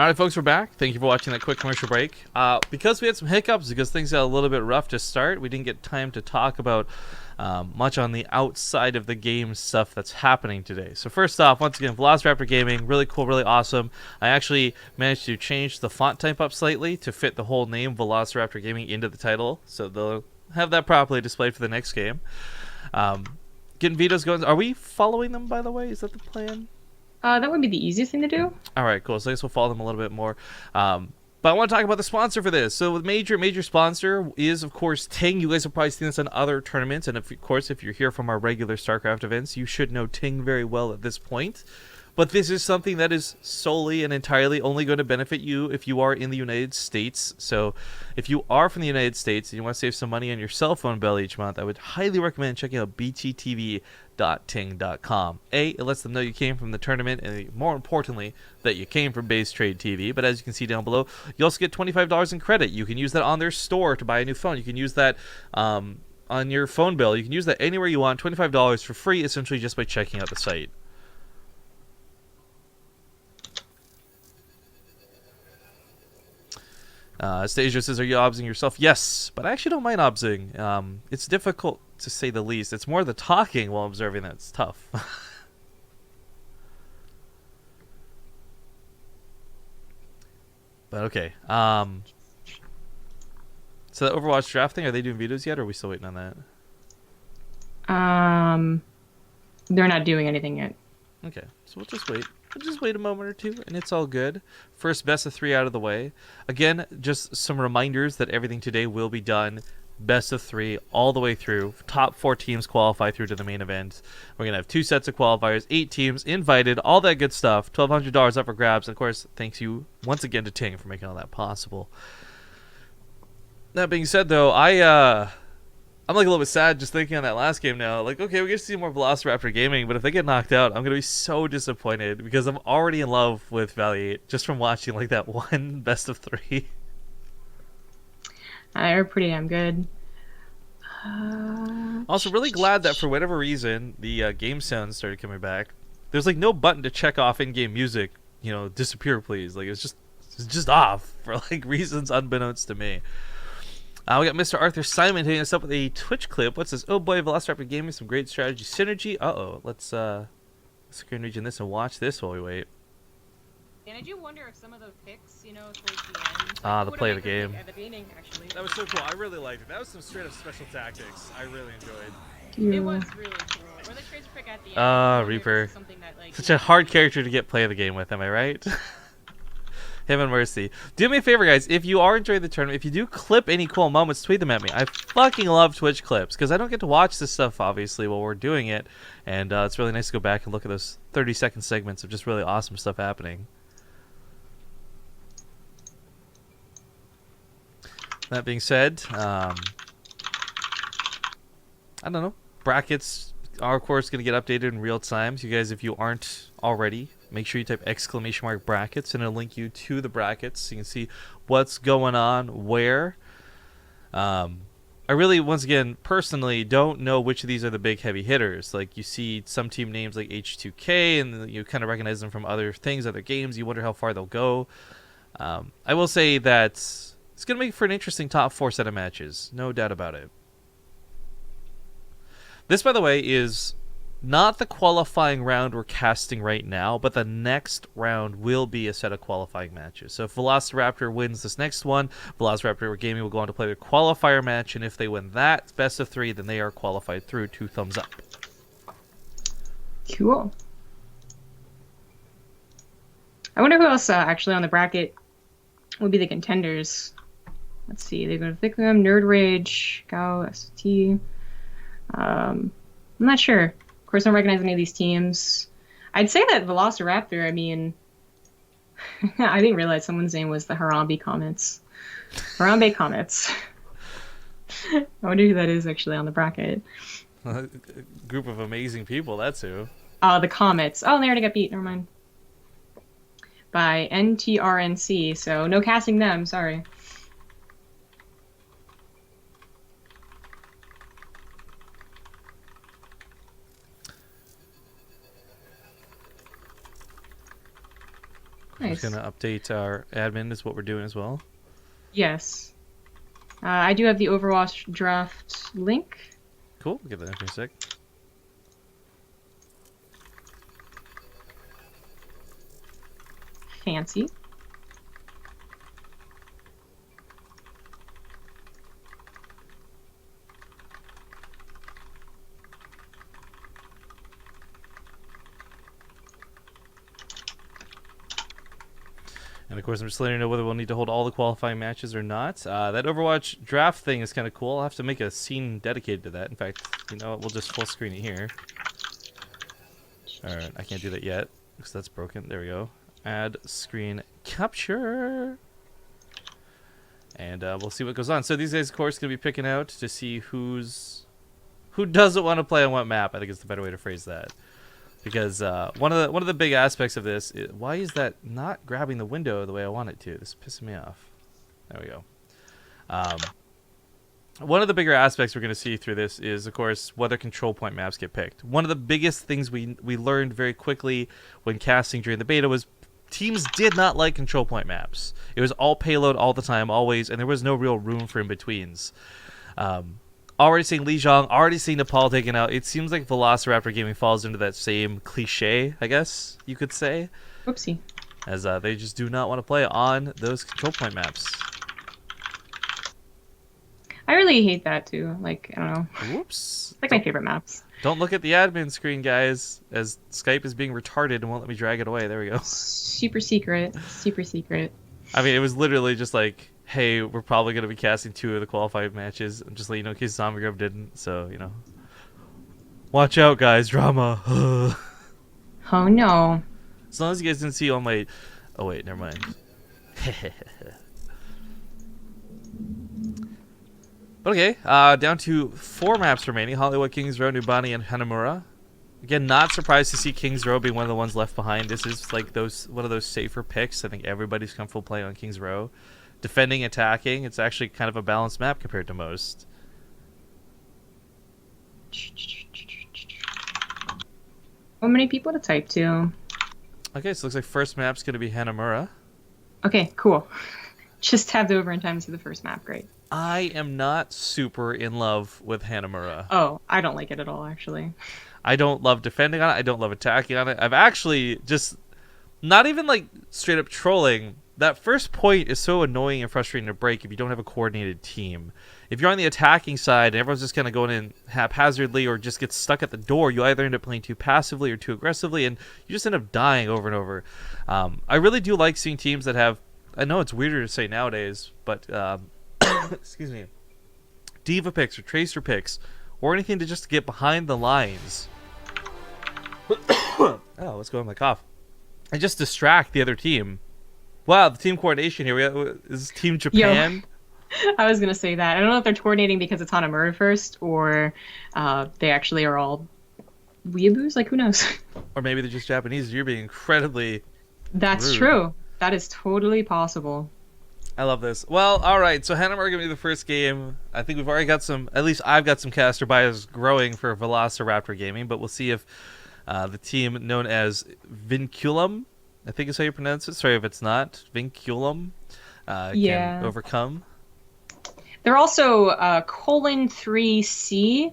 All right, folks, we're back. Thank you for watching that quick commercial break. Because we had some hiccups, because things got a little bit rough to start, we didn't get time to talk about much on the outside of the game stuff that's happening today. So first off, once again, Velociraptor Gaming, really cool, really awesome. I actually managed to change the font type up slightly to fit the whole name Velociraptor Gaming into the title, so they'll have that properly displayed for the next game. Getting vetoes going. Are we following them, by the way? Is that the plan? That would be the easiest thing to do. All right, cool. So I guess we'll follow them a little bit more. But I want to talk about the sponsor for this. So the major sponsor is, of course, TING. You guys have probably seen this on other tournaments. And, of course, if you're here from our regular StarCraft events, you should know TING very well at this point. But this is something that is solely and entirely only going to benefit you if you are in the United States. So if you are from the United States and you want to save some money on your cell phone bill each month, I would highly recommend checking out bttv.ting.com. It lets them know you came from the tournament, and more importantly, that you came from BaseTradeTV. But as you can see down below, you also get $25 in credit. You can use that on their store to buy a new phone. You can use that on your phone bill. You can use that anywhere you want. $25 for free, essentially just by checking out the site. Stasia says, are you obsing yourself? Yes, but I actually don't mind obsing. It's difficult to say the least. It's more the talking while observing that's tough. But okay. So the Overwatch draft thing, are they doing vetoes yet, or are we still waiting on that? They're not doing anything yet. Okay, so we'll just wait. We'll just wait a moment or two, and it's all good. First best of 3 out of the way. Again, just some reminders that everything today will be done best of 3 all the way through. Top 4 teams qualify through to the main event. We're going to have 2 sets of qualifiers, 8 teams invited, all that good stuff. $1,200 up for grabs. And of course, thanks you once again to Ting for making all that possible. That being said, though, I'm like a little bit sad just thinking on that last game now. Like, okay, we get to see more Velociraptor Gaming, but if they get knocked out, I'm going to be so disappointed because I'm already in love with Valiant just from watching like that one best of 3. They're pretty damn good. Also, really glad that for whatever reason, the game sound started coming back. There's like no button to check off in-game music, you know, disappear please. Like, it's just off for like reasons unbeknownst to me. We got Mr. Arthur Simon hitting us up with a Twitch clip. What's this? Oh boy, Velociraptor Gaming, some great strategy synergy. Let's screen region this and watch this while we wait. And I do wonder if some of those picks, you know, towards the end. The play of the game. At the beginning, actually. That was so cool. I really liked it. That was some straight up special tactics. I really enjoyed. It was really cool. Or the trades pick at the end. Reaper. Something that, like, Such a hard character to get play of the game with, am I right? Heaven mercy. Do me a favor, guys. If you are enjoying the tournament, if you do clip any cool moments, tweet them at me. I fucking love Twitch clips because I don't get to watch this stuff, obviously, while we're doing it. And it's really nice to go back and look at those 30-second segments of just really awesome stuff happening. That being said, I don't know. Brackets are, of course, going to get updated in real time. So you guys, if you aren't already, make sure you type !brackets and it'll link you to the brackets so you can see what's going on where. I really, once again, personally don't know which of these are the big heavy hitters. Like, you see some team names like H2K and you kind of recognize them from other things, other games. You wonder how far they'll go. I will say that it's going to make for an interesting top 4 set of matches. No doubt about it. This, by the way, is not the qualifying round we're casting right now, but the next round will be a set of qualifying matches. So if Velociraptor wins this next one, Velociraptor Gaming will go on to play their qualifier match, and if they win that best of 3, then they are qualified through. 2 thumbs up. Cool. I wonder who else actually on the bracket would be the contenders. Let's see. They go to Vinculum, Nerd Rage, Gao, ST. I'm not sure. Of course, I don't recognize any of these teams. I'd say that Velociraptor, I mean, I didn't realize someone's name was the Harambe Comets. Harambe Comets. I wonder who that is actually on the bracket. A group of amazing people, that's who. The Comets. Oh, they already got beat. Never mind. By NTRNC, so no casting them, sorry. I'm just Nice. gonna update our admin is what we're doing as well. Yes. I do have the Overwatch draft link. Cool. We'll get that in for a sec. Fancy. And of course, I'm just letting you know whether we'll need to hold all the qualifying matches or not. That Overwatch draft thing is kind of cool. I'll have to make a scene dedicated to that. In fact, you know what? We'll just full screen it here. Alright, I can't do that yet because that's broken. There we go. Add screen capture. And we'll see what goes on. So these guys, of course, going to be picking out to see who doesn't want to play on what map. I think is the better way to phrase that. Because one of the big aspects of this is, why is that not grabbing the window the way I want it to? This is pissing me off. There we go. One of the bigger aspects we're going to see through this is, of course, whether control point maps get picked. One of the biggest things we learned very quickly when casting during the beta was teams did not like control point maps. It was all payload all the time, always, and there was no real room for in-betweens. Already seeing Lijiang, already seeing Nepal taken out. It seems like Velociraptor Gaming falls into that same cliche, I guess you could say. Oopsie. As they just do not want to play on those control point maps. I really hate that too. Like, I don't know. Whoops. It's like my favorite maps. Don't look at the admin screen, guys, as Skype is being retarded and won't let me drag it away. There we go. Super secret. Super secret. I mean, it was literally just like, hey, we're probably going to be casting 2 of the qualified matches. I'm just letting you know in case Zombie Grub didn't. So, you know. Watch out, guys. Drama. Oh no. As long as you guys didn't see all my... Oh, wait. Never mind. But okay. Down to 4 maps remaining. Hollywood, Kings Row, Nubani, and Hanamura. Again, not surprised to see Kings Row being one of the ones left behind. This is like one of those safer picks. I think everybody's comfortable playing on Kings Row. Defending, attacking, it's actually kind of a balanced map compared to most. How many people to type to? Okay, so it looks like first map's going to be Hanamura. Okay, cool. Just tabbed over in time to see the first map. Great. I am not super in love with Hanamura. Oh, I don't like it at all, actually. I don't love defending on it. I don't love attacking on it. I've actually just, not even like straight up trolling, that first point is so annoying and frustrating to break if you don't have a coordinated team. If you're on the attacking side and everyone's just kind of going in haphazardly or just gets stuck at the door, you either end up playing too passively or too aggressively, and you just end up dying over and over. I really do like seeing teams that have, I know it's weirder to say nowadays, but excuse me, diva picks or tracer picks or anything to just get behind the lines. Oh, what's going on with my cough? And just distract the other team. Wow, the team coordination here. Is Team Japan? Yo, I was going to say that. I don't know if they're coordinating because it's Hanamura first or they actually are all weeaboos. Like, who knows? Or maybe they're just Japanese. You're being incredibly That's rude. true. That is totally possible. I love this. Well, all right. So Hanamura going to be the first game. I think we've already got some, at least I've got some caster bias growing for Velociraptor Gaming, but we'll see if the team known as Vinculum, I think is how you pronounce it. Sorry if it's not. Vinculum can overcome. They're also colon 3C,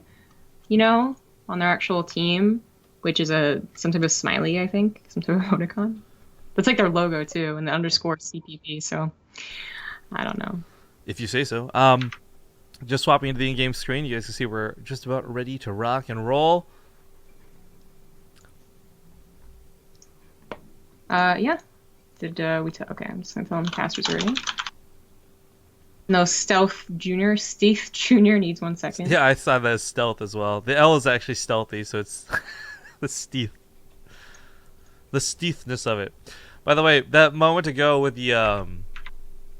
you know, on their actual team, which is some type of smiley, I think. Some type of emoticon. That's like their logo, too, and the underscore CPP, so I don't know. If you say so. Just swapping into the in-game screen, you guys can see we're just about ready to rock and roll. Yeah. Did we okay, I'm just gonna tell them casters ready. No, Stealth Junior needs 1 second. Yeah, I saw that as stealth as well. The L is actually stealthy, so it's the stealthness of it. By the way, that moment ago with the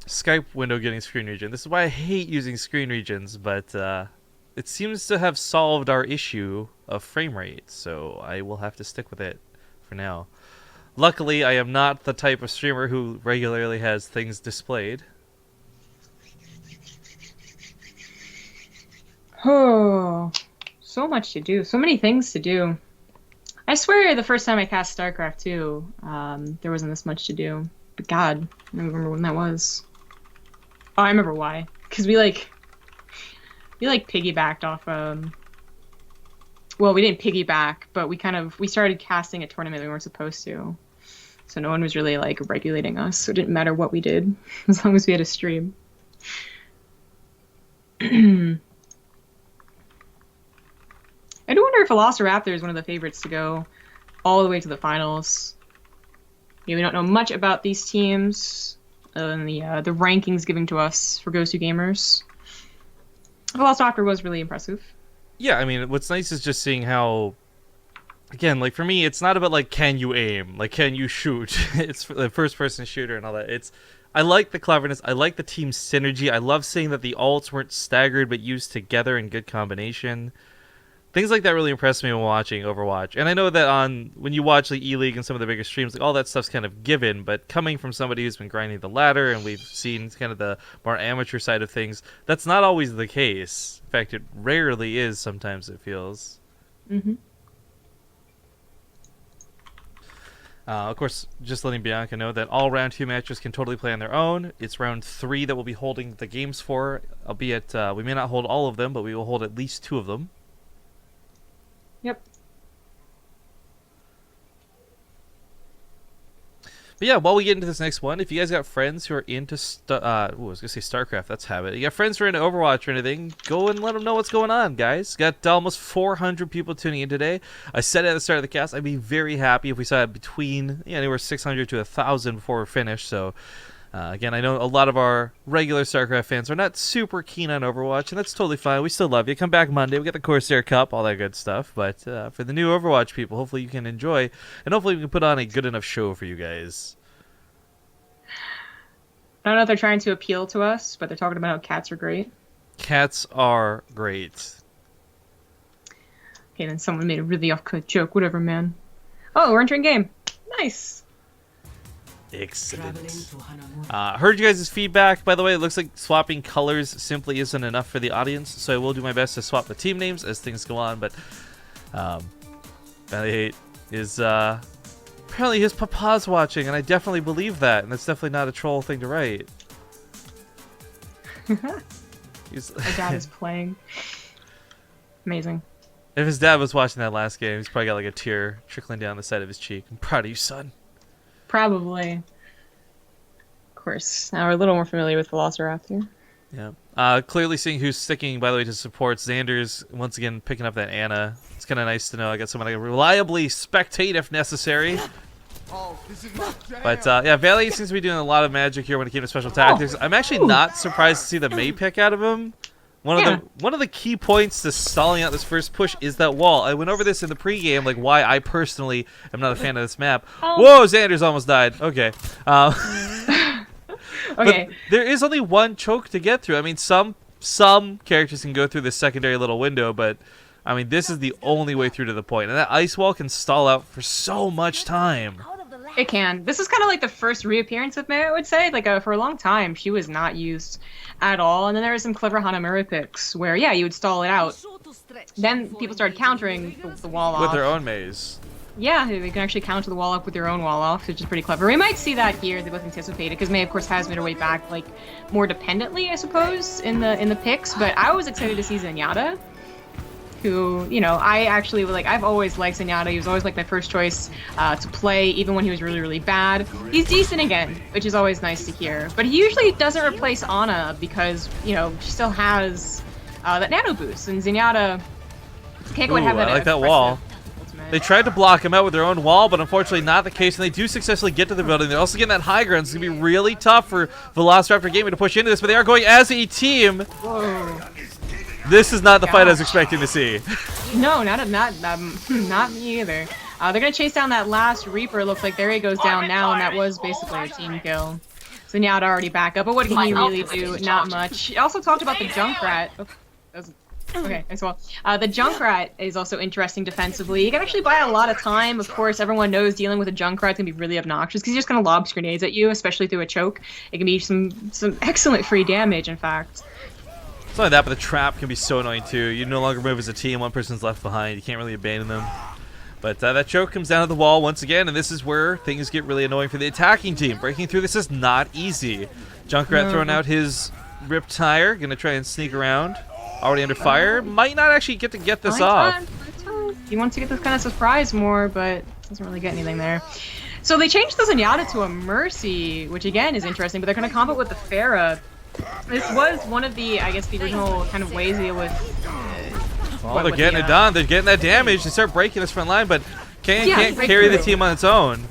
Skype window getting screen region, this is why I hate using screen regions, but it seems to have solved our issue of frame rate, so I will have to stick with it for now. Luckily, I am not the type of streamer who regularly has things displayed. Oh, so much to do. So many things to do. I swear the first time I cast StarCraft 2, there wasn't this much to do. But God, I don't remember when that was. Oh, I remember why. Because we piggybacked off, well, we didn't piggyback, but we started casting a tournament we weren't supposed to. So no one was really, like, regulating us, so it didn't matter what we did, as long as we had a stream. I do wonder if Velociraptor is one of the favorites to go all the way to the finals. Yeah, we don't know much about these teams other than the rankings given to us for Go2 Gamers. Velociraptor was really impressive. Yeah, I mean, what's nice is just seeing how, again, like for me, it's not about like can you aim, like can you shoot. It's the first-person shooter and all that. I like the cleverness. I like the team synergy. I love seeing that the ults weren't staggered but used together in good combination. Things like that really impressed me when watching Overwatch. And I know that when you watch like E-League and some of the bigger streams, like all that stuff's kind of given, but coming from somebody who's been grinding the ladder and we've seen kind of the more amateur side of things, that's not always the case. In fact, it rarely is sometimes, it feels. Mm-hmm. Of course, just letting Bianca know that all round 2 matches can totally play on their own. It's round 3 that we'll be holding the games for, albeit we may not hold all of them, but we will hold at least 2 of them. Yep. But yeah, while we get into this next one, if you guys got friends who are into I was gonna say StarCraft, that's habit. You got friends who are into Overwatch or anything, go and let them know what's going on, guys. Got almost 400 people tuning in today. I said at the start of the cast, I'd be very happy if we saw it between anywhere 600 to 1,000 before we're finished. So again, I know a lot of our regular StarCraft fans are not super keen on Overwatch, and that's totally fine. We still love you. Come back Monday. We got the Corsair Cup, all that good stuff. But for the new Overwatch people, hopefully you can enjoy, and hopefully we can put on a good enough show for you guys. I don't know if they're trying to appeal to us, but they're talking about how cats are great. Cats are great. Okay, then someone made a really off-cut joke. Whatever, man. Oh, we're entering game. Nice. Excellent. Heard you guys' feedback. By the way, it looks like swapping colors simply isn't enough for the audience, so I will do my best to swap the team names as things go on, but Valley Hate is apparently his papa's watching, and I definitely believe that, and that's definitely not a troll thing to write. My dad is playing. Amazing. If his dad was watching that last game, he's probably got like a tear trickling down the side of his cheek. I'm proud of you, son. Probably. Of course. Now we're a little more familiar with Velociraptor. Yeah. Clearly seeing who's sticking, by the way, to support. Xander's once again picking up that Ana. It's kind of nice to know I got someone I can reliably spectate if necessary. But yeah, Valley seems to be doing a lot of magic here when it came to special tactics. I'm actually not surprised to see the Mei pick out of him. One of the key points to stalling out this first push is that wall. I went over this in the pregame, like why I personally am not a fan of this map. Whoa, Xander's almost died. Okay. Okay. But there is only one choke to get through. I mean, some characters can go through this secondary little window, but I mean, this is the only way through to the point. And that ice wall can stall out for so much time. It can. This is kind of like the first reappearance of Mei, I would say. Like, for a long time, she was not used at all. And then there were some clever Hanamura picks where, yeah, you would stall it out. Then people started countering the wall off. With their own maze. Yeah, they can actually counter the wall up with their own wall off, which is pretty clever. We might see that here. They both anticipated, because Mei, of course, has made her way back, like, more dependently, I suppose, in the picks. But I was excited to see Zenyatta, who, you know, I actually, like, I've always liked Zenyatta. He was always, like, my first choice to play, even when he was really, really bad. He's decent again, which is always nice to hear. But he usually doesn't replace Ana because, you know, she still has that nano boost. And Zenyatta can't quite have that. I like that wall. They tried to block him out with their own wall, but unfortunately not the case, and they do successfully get to the building. They're also getting that high ground. It's going to be really tough for Velociraptor Gaming to push into this, but they are going as a team. Whoa. This is not the fight I was expecting to see. No, not me either. They're going to chase down that last Reaper. Looks like there he goes down now, and that was basically a team kill. So Zenyatta already back up, but what can he really do? Not much. She also talked about the Junkrat. Oh, that was okay, as well. The Junkrat is also interesting defensively. You can actually buy a lot of time. Of course, everyone knows dealing with a Junkrat can be really obnoxious because he just kind of lobs grenades at you, especially through a choke. It can be some excellent free damage, in fact. It's not only that, but the trap can be so annoying too. You no longer move as a team. One person's left behind. You can't really abandon them. But that choke comes down to the wall once again, and this is where things get really annoying for the attacking team. Breaking through this is not easy. Junkrat throwing out his ripped tire, gonna try and sneak around. Already under fire. Might not actually get to get this off. He wants to get this kind of surprise more, but doesn't really get anything there. So they changed the Zenyatta to a Mercy, which again is interesting, but they're going to combo with the Pharah. This was one of the, I guess, the original kind of ways to deal with... Oh, they're getting it done. They're getting that damage. They start breaking this front line, but can't carry the team on its own.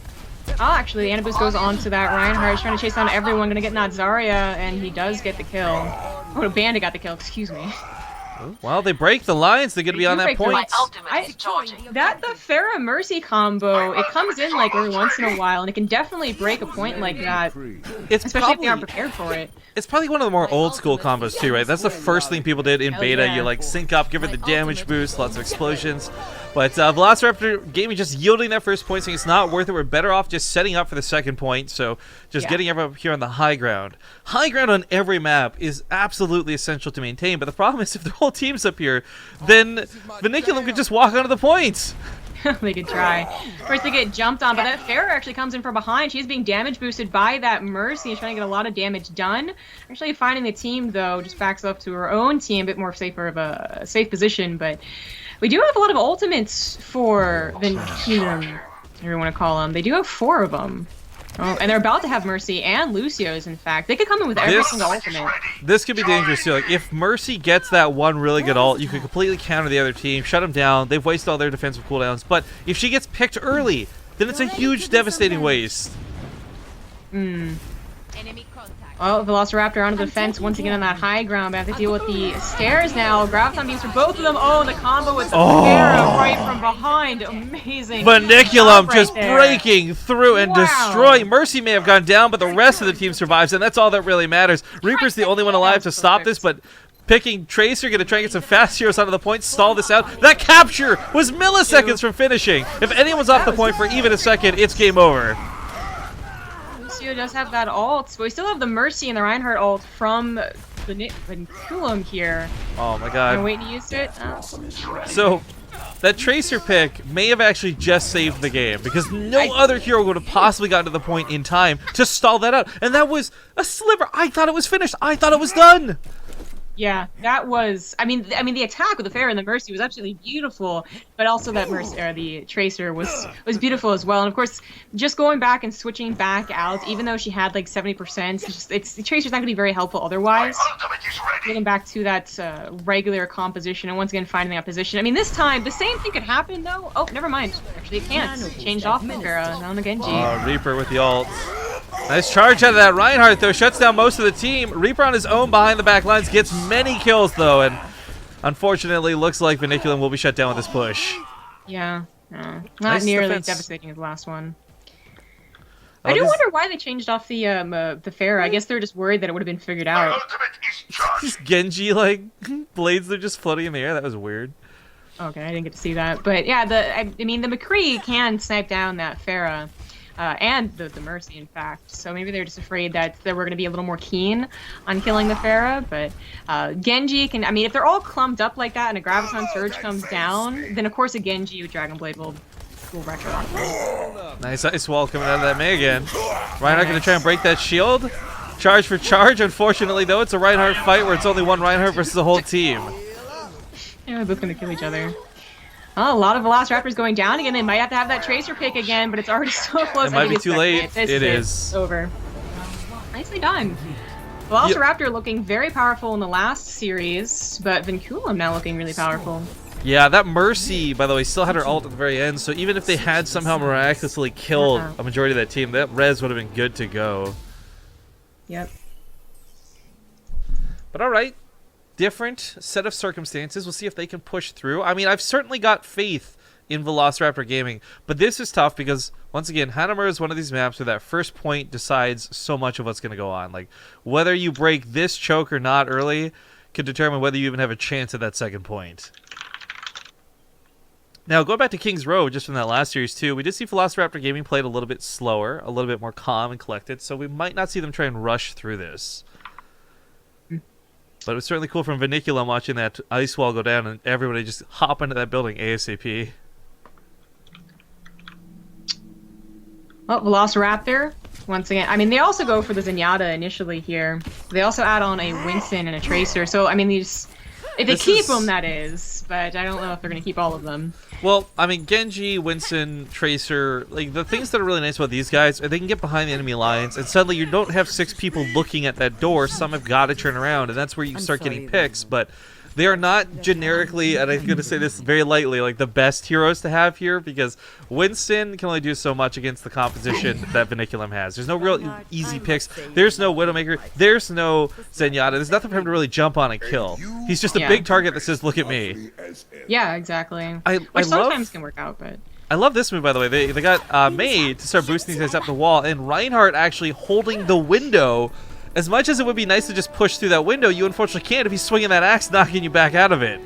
Oh, actually, the Anubis goes on to that. Reinhardt's trying to chase down everyone, going to get that Zarya, and he does get the kill. Oh, the Bandit got the kill, excuse me. Well, they break the lines. They're going to be on that point. The Pharah Mercy combo, it comes in like every once in a while, and it can definitely break a point like that, especially if they aren't prepared for it. It's probably one of the more old school combos too, right? That's the first thing people did in beta. You like sync up, give her the damage boost, lots of explosions. But Velociraptor Gaming just yielding that first point, saying it's not worth it. We're better off just setting up for the second point. So just getting everyone up here on the high ground. High ground on every map is absolutely essential to maintain. But the problem is if the whole team's up here, then Vinculum could just walk onto the points. They could try. First they get jumped on, but that Pharah actually comes in from behind. She's being damage boosted by that Mercy. She's trying to get a lot of damage done. Actually finding the team, though, just backs up to her own team, a bit more safer of a safe position. But we do have a lot of ultimates for Vinculum, whatever you want to call them. They do have 4 of them. Oh, and they're about to have Mercy and Lucio's, in fact. They could come in with every single ultimate. This could be dangerous, too. Like, if Mercy gets that one really good ult, you could completely counter the other team, shut them down. They've wasted all their defensive cooldowns. But if she gets picked early, then it's a huge, devastating waste. Well, Velociraptor onto the fence once again on that high ground. But have to deal with the stairs now. Graviton beams for both of them. Oh, and the combo with the Pharah right from behind. Amazing. Vinculum just breaking through and destroying. Mercy may have gone down, but the rest of the team survives, and that's all that really matters. Reaper's the only one alive to stop this, but picking Tracer, going to try and get some fast heroes onto the point, stall this out. That capture was milliseconds from finishing. If anyone's off the point for even a second, it's game over. Lucio does have that ult, but we still have the Mercy and the Reinhardt ult from Vinculum here. Oh my god. I'm waiting to use it. So, that Tracer pick may have actually just saved the game, because no other hero would have possibly gotten to the point in time to stall that out. And that was a sliver. I thought it was finished. I thought it was done. Yeah, that was. I mean, the attack with the Pharah and the Mercy was absolutely beautiful, but also that Mercy, or the Tracer, was beautiful as well. And of course, just going back and switching back out, even though she had like 70%, the Tracer's not going to be very helpful otherwise. Getting back to that regular composition and once again finding that position. I mean, this time the same thing could happen though. Oh, never mind. Actually, it can't. Changed off the Pharah on the Genji. Reaper with the ult. Nice charge out of that Reinhardt, though. Shuts down most of the team. Reaper on his own behind the back lines. Gets many kills, though. And unfortunately, looks like Vinculum will be shut down with this push. Yeah. Not Nice nearly defense. devastating as the last one. I do wonder why they changed off the Pharah. I guess they're just worried that it would have been figured out. Just Genji, like, blades are just floating in the air. That was weird. Okay, I didn't get to see that. But yeah, I mean, the McCree can snipe down that Pharah. And the Mercy, in fact. So maybe they're just afraid that we're going to be a little more keen on killing the Pharah. But Genji can... I mean, if they're all clumped up like that and a Graviton Surge comes down, then of course a Genji with Dragon Blade will retro on them. Nice ice wall coming out of that May again. Reinhardt going to try and break that shield. Charge for charge. Unfortunately, though, it's a Reinhardt fight where it's only one Reinhardt versus the whole team. Yeah, they're both going to kill each other. Oh, a lot of Velociraptors going down again. They might have to have that Tracer pick again, but it's already so close. It might be too late. It is. Over. Nicely done. Velociraptor looking very powerful in the last series, but Vinculum now looking really powerful. Yeah, that Mercy, by the way, still had her ult at the very end, so even if they had somehow miraculously killed a majority of that team, that res would have been good to go. Yep. But alright. Different set of circumstances. We'll see if they can push through. I mean, I've certainly got faith in Velociraptor Gaming, but this is tough because, once again, Hanamura is one of these maps where that first point decides so much of what's going to go on. Like, whether you break this choke or not early could determine whether you even have a chance at that second point. Now, going back to King's Row, just from that last series too, we did see Velociraptor Gaming played a little bit slower, a little bit more calm and collected, so we might not see them try and rush through this. But it was certainly cool from Vinculum watching that ice wall go down and everybody just hop into that building ASAP. Well, Velociraptor, once again. I mean, they also go for the Zenyatta initially here. They also add on a Winston and a Tracer. So, I mean, these... If they keep them, that is. But I don't know if they're going to keep all of them. Well, I mean, Genji, Winston, Tracer, like, the things that are really nice about these guys are they can get behind the enemy lines, and suddenly you don't have 6 people looking at that door. Some have got to turn around, and that's where you start getting picks. But they are not generically, and I'm going to say this very lightly, like the best heroes to have here, because Winston can only do so much against the composition that Vinculum has. There's no real easy picks. There's no Widowmaker. There's no Zenyatta. There's nothing for him to really jump on and kill. He's just a big target that says, look at me. Yeah, exactly. Which sometimes can work out, but... I love this move, by the way. They got made to start boosting these guys up the wall, and Reinhardt actually holding the window. As much as it would be nice to just push through that window, you unfortunately can't if he's swinging that axe, knocking you back out of it.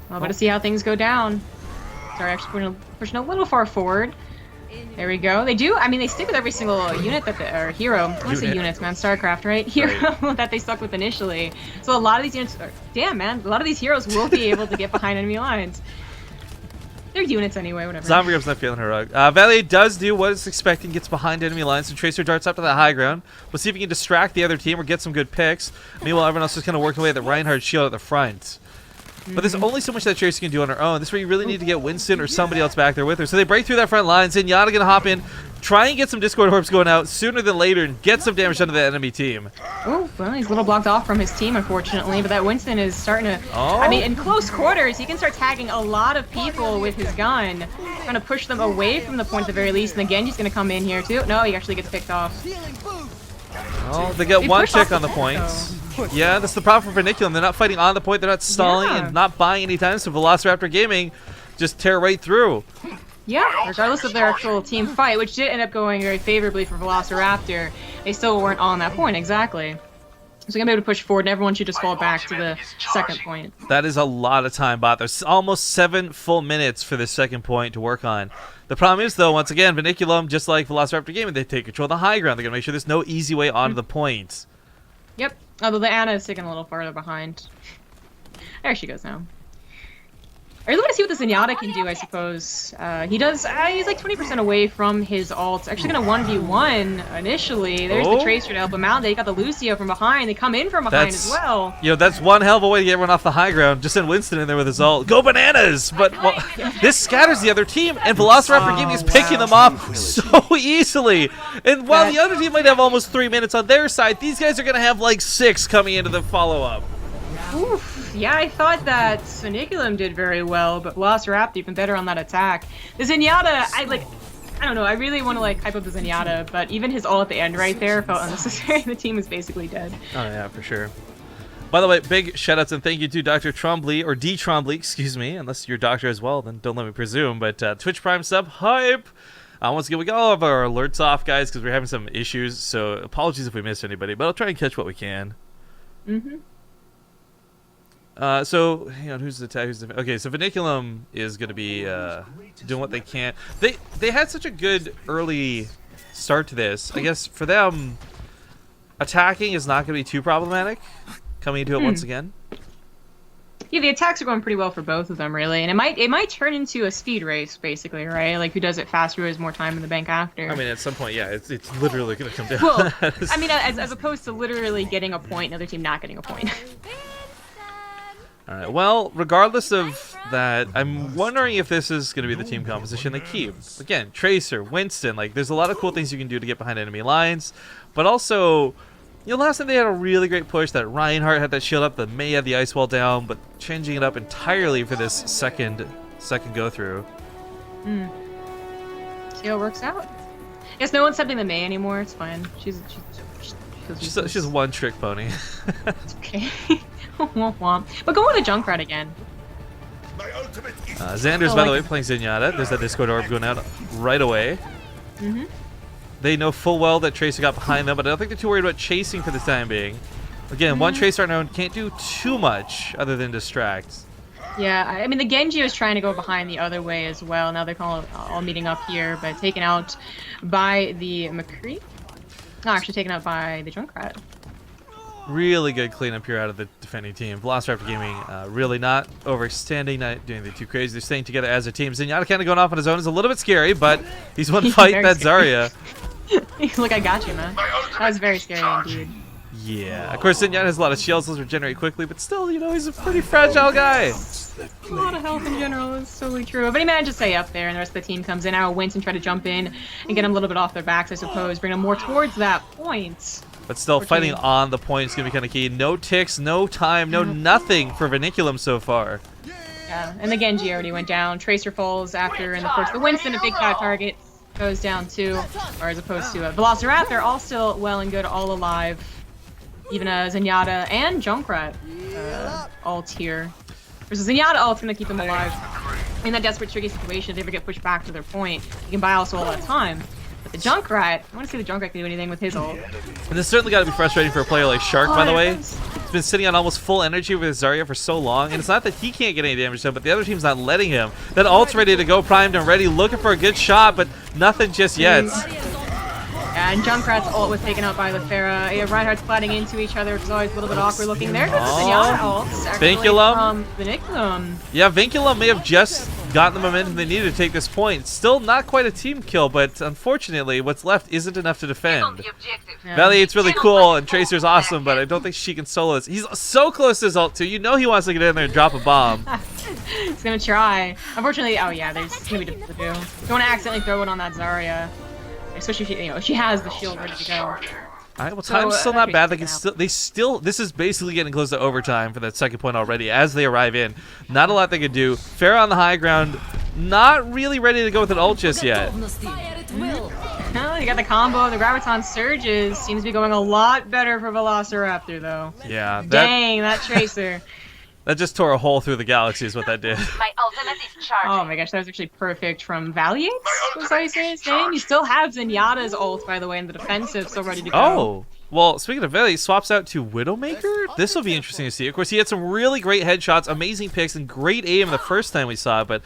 Well, better see how things go down. Sorry, actually pushing a little far forward. There we go. They do. I mean, they stick with every single unit that or hero. I want to say units, man. StarCraft, right? Hero that they stuck with initially. So a lot of these units. Damn, man. A lot of these heroes will be able to get behind enemy lines. They're units anyway, whatever. Zombie not feeling heroic. Valley does do what it's expecting, gets behind enemy lines, and Tracer darts up to the high ground. We'll see if he can distract the other team or get some good picks. Meanwhile, everyone else is kind of working away at the Reinhardt shield at the front. But there's only so much that Tracer can do on her own. This is where you really need to get Winston or somebody else back there with her. So they break through that front line. Zenyatta gonna hop in, try and get some Discord Orbs going out sooner than later and get some damage done to the enemy team. Oh, well, he's a little blocked off from his team, unfortunately. But that Winston is starting to... Oh. I mean, in close quarters, he can start tagging a lot of people with his gun. Trying to push them away from the point at the very least. And the Genji's gonna come in here, too. No, he actually gets picked off. Oh, they got one tick on the points. Yeah, that's the problem for Vinculum. They're not fighting on the point. They're not stalling and not buying any time. So Velociraptor Gaming just tear right through. Yeah, regardless of their actual team fight, which did end up going very favorably for Velociraptor, they still weren't on that point, exactly. So they're going to be able to push forward, and everyone should just fall back to the second point. That is a lot of time, Bot. There's almost 7 full minutes for the second point to work on. The problem is, though, once again, Vinculum, just like Velociraptor Gaming, they take control of the high ground. They're going to make sure there's no easy way onto the points. Yep. Although the Ana is sticking a little farther behind. There she goes now. I really want to see what the Zenyatta can do, I suppose. He does... he's like 20% away from his ult. Actually going to 1v1 initially. There's the Tracer to help him out. They got the Lucio from behind. They come in from behind as well. You know, that's one hell of a way to get everyone off the high ground. Just send Winston in there with his ult. Go bananas! But well, this scatters the other team, and Velociraptor Gaming is picking them off so easily. And while the other team might have almost 3 minutes on their side, these guys are going to have like 6 coming into the follow-up. Oof. Yeah, I thought that Vinculum did very well, but Velociraptor even better on that attack. The Zenyatta, I don't know, I really want to like hype up the Zenyatta, but even his ult at the end right there felt unnecessary. The team was basically dead. Oh yeah, for sure. By the way, big shoutouts and thank you to Dr. Trombley, or D. Trombley, excuse me, unless you're a doctor as well, then don't let me presume, but Twitch Prime sub, hype! Once again, we got all of our alerts off, guys, because we're having some issues, so apologies if we missed anybody, but I'll try and catch what we can. Mm-hmm. So, hang on, who's the tag? Okay, so Vinculum is going to be doing what they can. They had such a good early start to this. I guess for them, attacking is not going to be too problematic coming into it once again. Yeah, the attacks are going pretty well for both of them, really, and it might turn into a speed race, basically, right? Like who does it faster, who has more time in the bank after. I mean, at some point, yeah, it's literally going to come down. Well, I mean, as opposed to literally getting a point, another team not getting a point. Alright, well, regardless of that, I'm wondering if this is going to be the team composition they keep. Again, Tracer, Winston, like, there's a lot of cool things you can do to get behind enemy lines, but also, you know, last time they had a really great push, that Reinhardt had that shield up, the Mei had the ice wall down, but changing it up entirely for this second go-through. See how it works out. Guess no one's tempting the Mei anymore, it's fine. She's a one-trick pony. It's okay. Womp womp. But go with a Junkrat again. Xander's, by the way, playing Zenyatta. There's that Discord Orb going out right away. They know full well that Tracer got behind them, but I don't think they're too worried about chasing for the time being. Again, one Tracer on their own can't do too much other than distract. Yeah, I mean, the Genji was trying to go behind the other way as well. Now they're all meeting up here, but taken out by the McCree. No, actually taken out by the Junkrat. Really good cleanup here out of the defending team. Velociraptor Gaming really not overextending, not doing anything too crazy. They're staying together as a team. Zenyatta kind of going off on his own is a little bit scary, but he's one fight Very that scary. Zarya. Look, I got you, man. That was very scary indeed. Yeah. Of course, Zenyatta has a lot of shields. Those regenerate quickly, but still, you know, he's a pretty fragile guy. A lot of health in general is totally true. But he managed to stay up there, and the rest of the team comes in. Now Winston try to jump in and get him a little bit off their backs, I suppose, bring them more towards that point. But still, fighting on the point is going to be kind of key. No ticks, no time, no nothing for Vinculum so far. Yeah, and the Genji already went down. Tracer falls after, and of course the Winston, a big fat target, goes down too, or as opposed to Velociraptor, all still well and good, all alive. Even Zenyatta and Junkrat ult here. Versus Zenyatta ult's going to keep them alive. In that desperate, tricky situation, if they ever get pushed back to their point, you can buy also all that time. But the Junkrat, I want to see the Junkrat can do anything with his ult. And this certainly got to be frustrating for a player like Shark, by the way. He's been sitting on almost full energy with Zarya for so long, and it's not that he can't get any damage done, but the other team's not letting him. That ult's ready to go, primed and ready, looking for a good shot, but nothing just yet. And Junkrat's ult was taken out by the Pharah. Yeah, Reinhardt's plating into each other, which is always a little bit awkward looking. There goes the Zenyatta ult. Vinculum. Vinculum. Yeah, Vinculum may have just gotten the momentum they needed to take this point. Still not quite a team kill, but unfortunately, what's left isn't enough to defend. Yeah. Valiant's really cool, and Tracer's awesome, but I don't think she can solo this. He's so close to his ult, too. You know he wants to get in there and drop a bomb. He's gonna try. Unfortunately, oh yeah, there's gonna be difficult to do. Don't want to accidentally throw it on that Zarya. Especially if she, you know, she has the shield ready to go. Alright, well, time's still not bad. They still, this is basically getting close to overtime for that second point already as they arrive in. Not a lot they could do. Pharah on the high ground, not really ready to go with an ult just yet. Oh, you got the combo. The Graviton surges. Seems to be going a lot better for Velociraptor, though. Yeah, Dang, that Tracer. that just tore a hole through the galaxy is what that did. My ultimate is charging. Oh my gosh, that was actually perfect from Valiant. Was how you say his name? You still have Zenyatta's ult, by the way, in the defensive, still ready to go. Oh, well, speaking of Valley, he swaps out to Widowmaker. This will be interesting to see. Of course, he had some really great headshots, amazing picks, and great aim the first time we saw it, but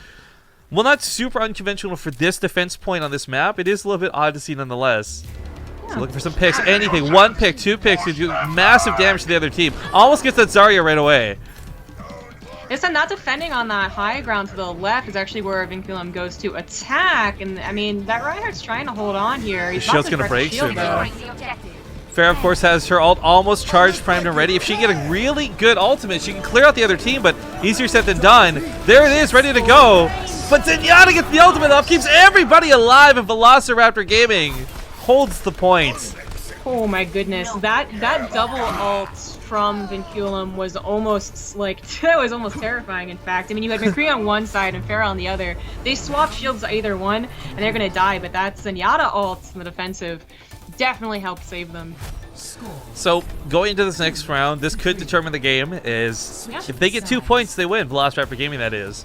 well, not super unconventional for this defense point on this map. It is a little bit odd to see nonetheless. So looking for some picks, anything. One pick, two picks, could do massive damage to the other team. Almost gets that Zarya right away. This time, not defending on that high ground to the left is actually where Vinculum goes to attack, and I mean, that Reinhardt's trying to hold on here. He's The shield's about gonna to break shield, soon, though. Pharah, of course, has her ult almost charged, primed, and ready. If she can get a really good ultimate, she can clear out the other team, but easier said than done. There it is, ready to go. But Zenyatta gets the ultimate up, keeps everybody alive, and Velociraptor Gaming holds the point. Oh my goodness, that double ult from Vinculum was almost like that was almost terrifying. In fact, I mean, you had McCree on one side and Pharah on the other. They swap shields to either one, and they're gonna die. But that Zenyatta ult in the defensive definitely helped save them. So going into this next round, this could determine the game. Is if they get 2 points, they win. Velociraptor Gaming, that is.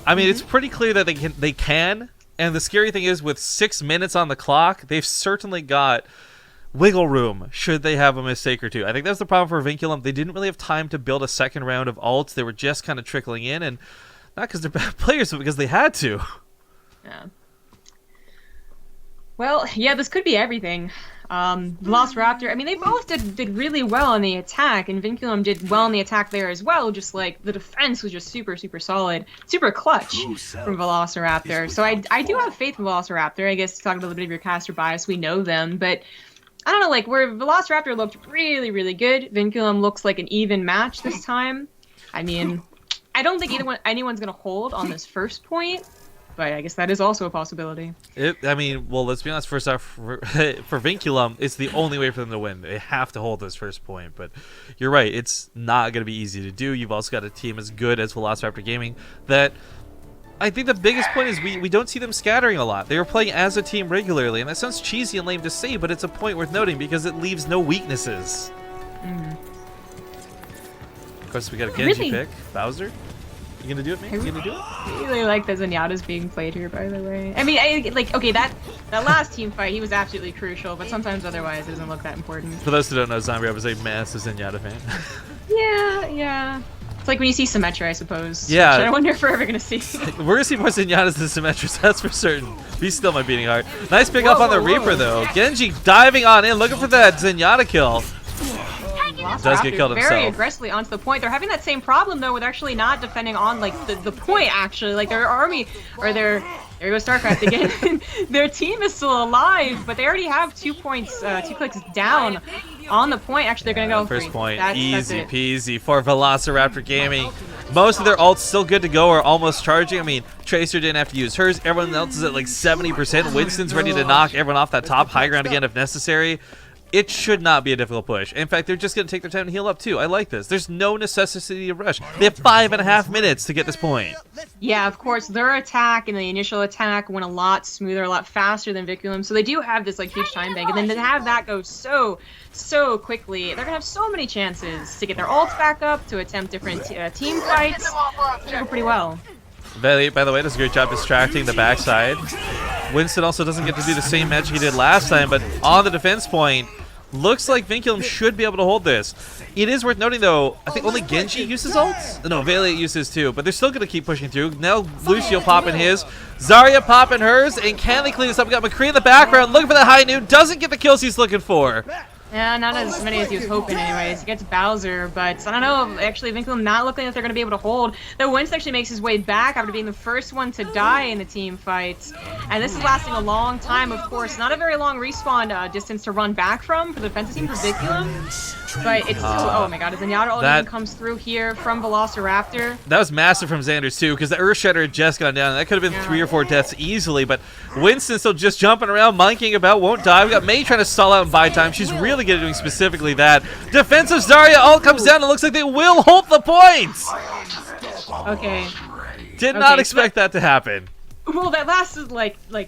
I mean, it's pretty clear that they can. And the scary thing is, with 6 minutes on the clock, they've certainly got wiggle room should they have a mistake or two. I think that's the problem for Vinculum. They didn't really have time to build a second round of ults. They were just kind of trickling in, and not because they're bad players, but because they had to. Yeah. Well, yeah, this could be everything. Velociraptor, I mean, they both did really well on the attack, and Vinculum did well on the attack there as well, just like the defense was just super, super solid, super clutch from Velociraptor. So I do have faith in Velociraptor. I guess to talk a little bit of your caster bias, we know them, but I don't know, like, where Velociraptor looked really, really good, Vinculum looks like an even match this time. I mean, I don't think anyone's going to hold on this first point, but I guess that is also a possibility. I mean, well, let's be honest, first off, for Vinculum, it's the only way for them to win. They have to hold this first point, but you're right, it's not going to be easy to do. You've also got a team as good as Velociraptor Gaming that I think the biggest point is we don't see them scattering a lot. They are playing as a team regularly, and that sounds cheesy and lame to say, but it's a point worth noting because it leaves no weaknesses. Of course, we got a Genji pick. Bowser? You gonna do it, man? You gonna do it? I really like that Zenyatta's being played here, by the way. I mean, okay, that last team fight, he was absolutely crucial, but sometimes otherwise it doesn't look that important. For those who don't know, Zombie Rob is a massive Zenyatta fan. Yeah. It's like when you see Symmetra, I suppose. Yeah. Which I wonder if we're ever gonna see. We're gonna see more Zenyatas than Symmetras, that's for certain. He's still my beating heart. Nice pick up on the Reaper, though. Genji diving on in, looking for that Zenyatta kill. Does get killed very himself. aggressively onto the point. They're having that same problem though with actually not defending on like the point actually. Like their army or their there goes StarCraft again. Their team is still alive, but they already have 2 points, 2 clicks down on the point. Actually, they're gonna go first free. point, That's easy it. peasy for Velociraptor Gaming. Most of their ults still good to go or almost charging. I mean, Tracer didn't have to use hers. Everyone else is at like 70%. Winston's ready to knock everyone off that top high ground again if necessary. It should not be a difficult push. In fact, they're just going to take their time to heal up too. I like this. There's no necessity to rush. They have 5.5 minutes to get this point. Yeah, of course, their attack and the initial attack went a lot smoother, a lot faster than Vinculum. So they do have this like huge time bank, and then to have that go so quickly, they're gonna have so many chances to get their ults back up, to attempt different team fights. It's going pretty well. Valiant, by the way, does a great job distracting the backside. Winston also doesn't get to do the same magic he did last time, but on the defense point, looks like Vinculum should be able to hold this. It is worth noting, though, I think only Genji uses ults? No, Valiant uses too, but they're still going to keep pushing through. Now Lucio popping his, Zarya popping hers, and can they clean this up? We got McCree in the background looking for the high noon, doesn't get the kills he's looking for. Yeah, not as many as he was hoping anyways. He gets Bowser, but I don't know, actually Vinculum not looking like they're going to be able to hold. Though Winston actually makes his way back after being the first one to die in the team fight. And this is lasting a long time, of course. Not a very long respawn distance to run back from for the defensive team for Vinculum. But it's still, oh my god, as Zenyatta ultimate comes through here from Velociraptor. That was massive from Xander's too, because the Earthshatter had just gone down. That could have been 3 or 4 deaths easily, but Winston's still just jumping around, monkeying about, won't die. We got Mei trying to stall out and buy time. She's really good at doing specifically that. Defensive Zarya ult comes down, and it looks like they will hold the points! Okay. Did not expect that to happen. Well, that lasted like a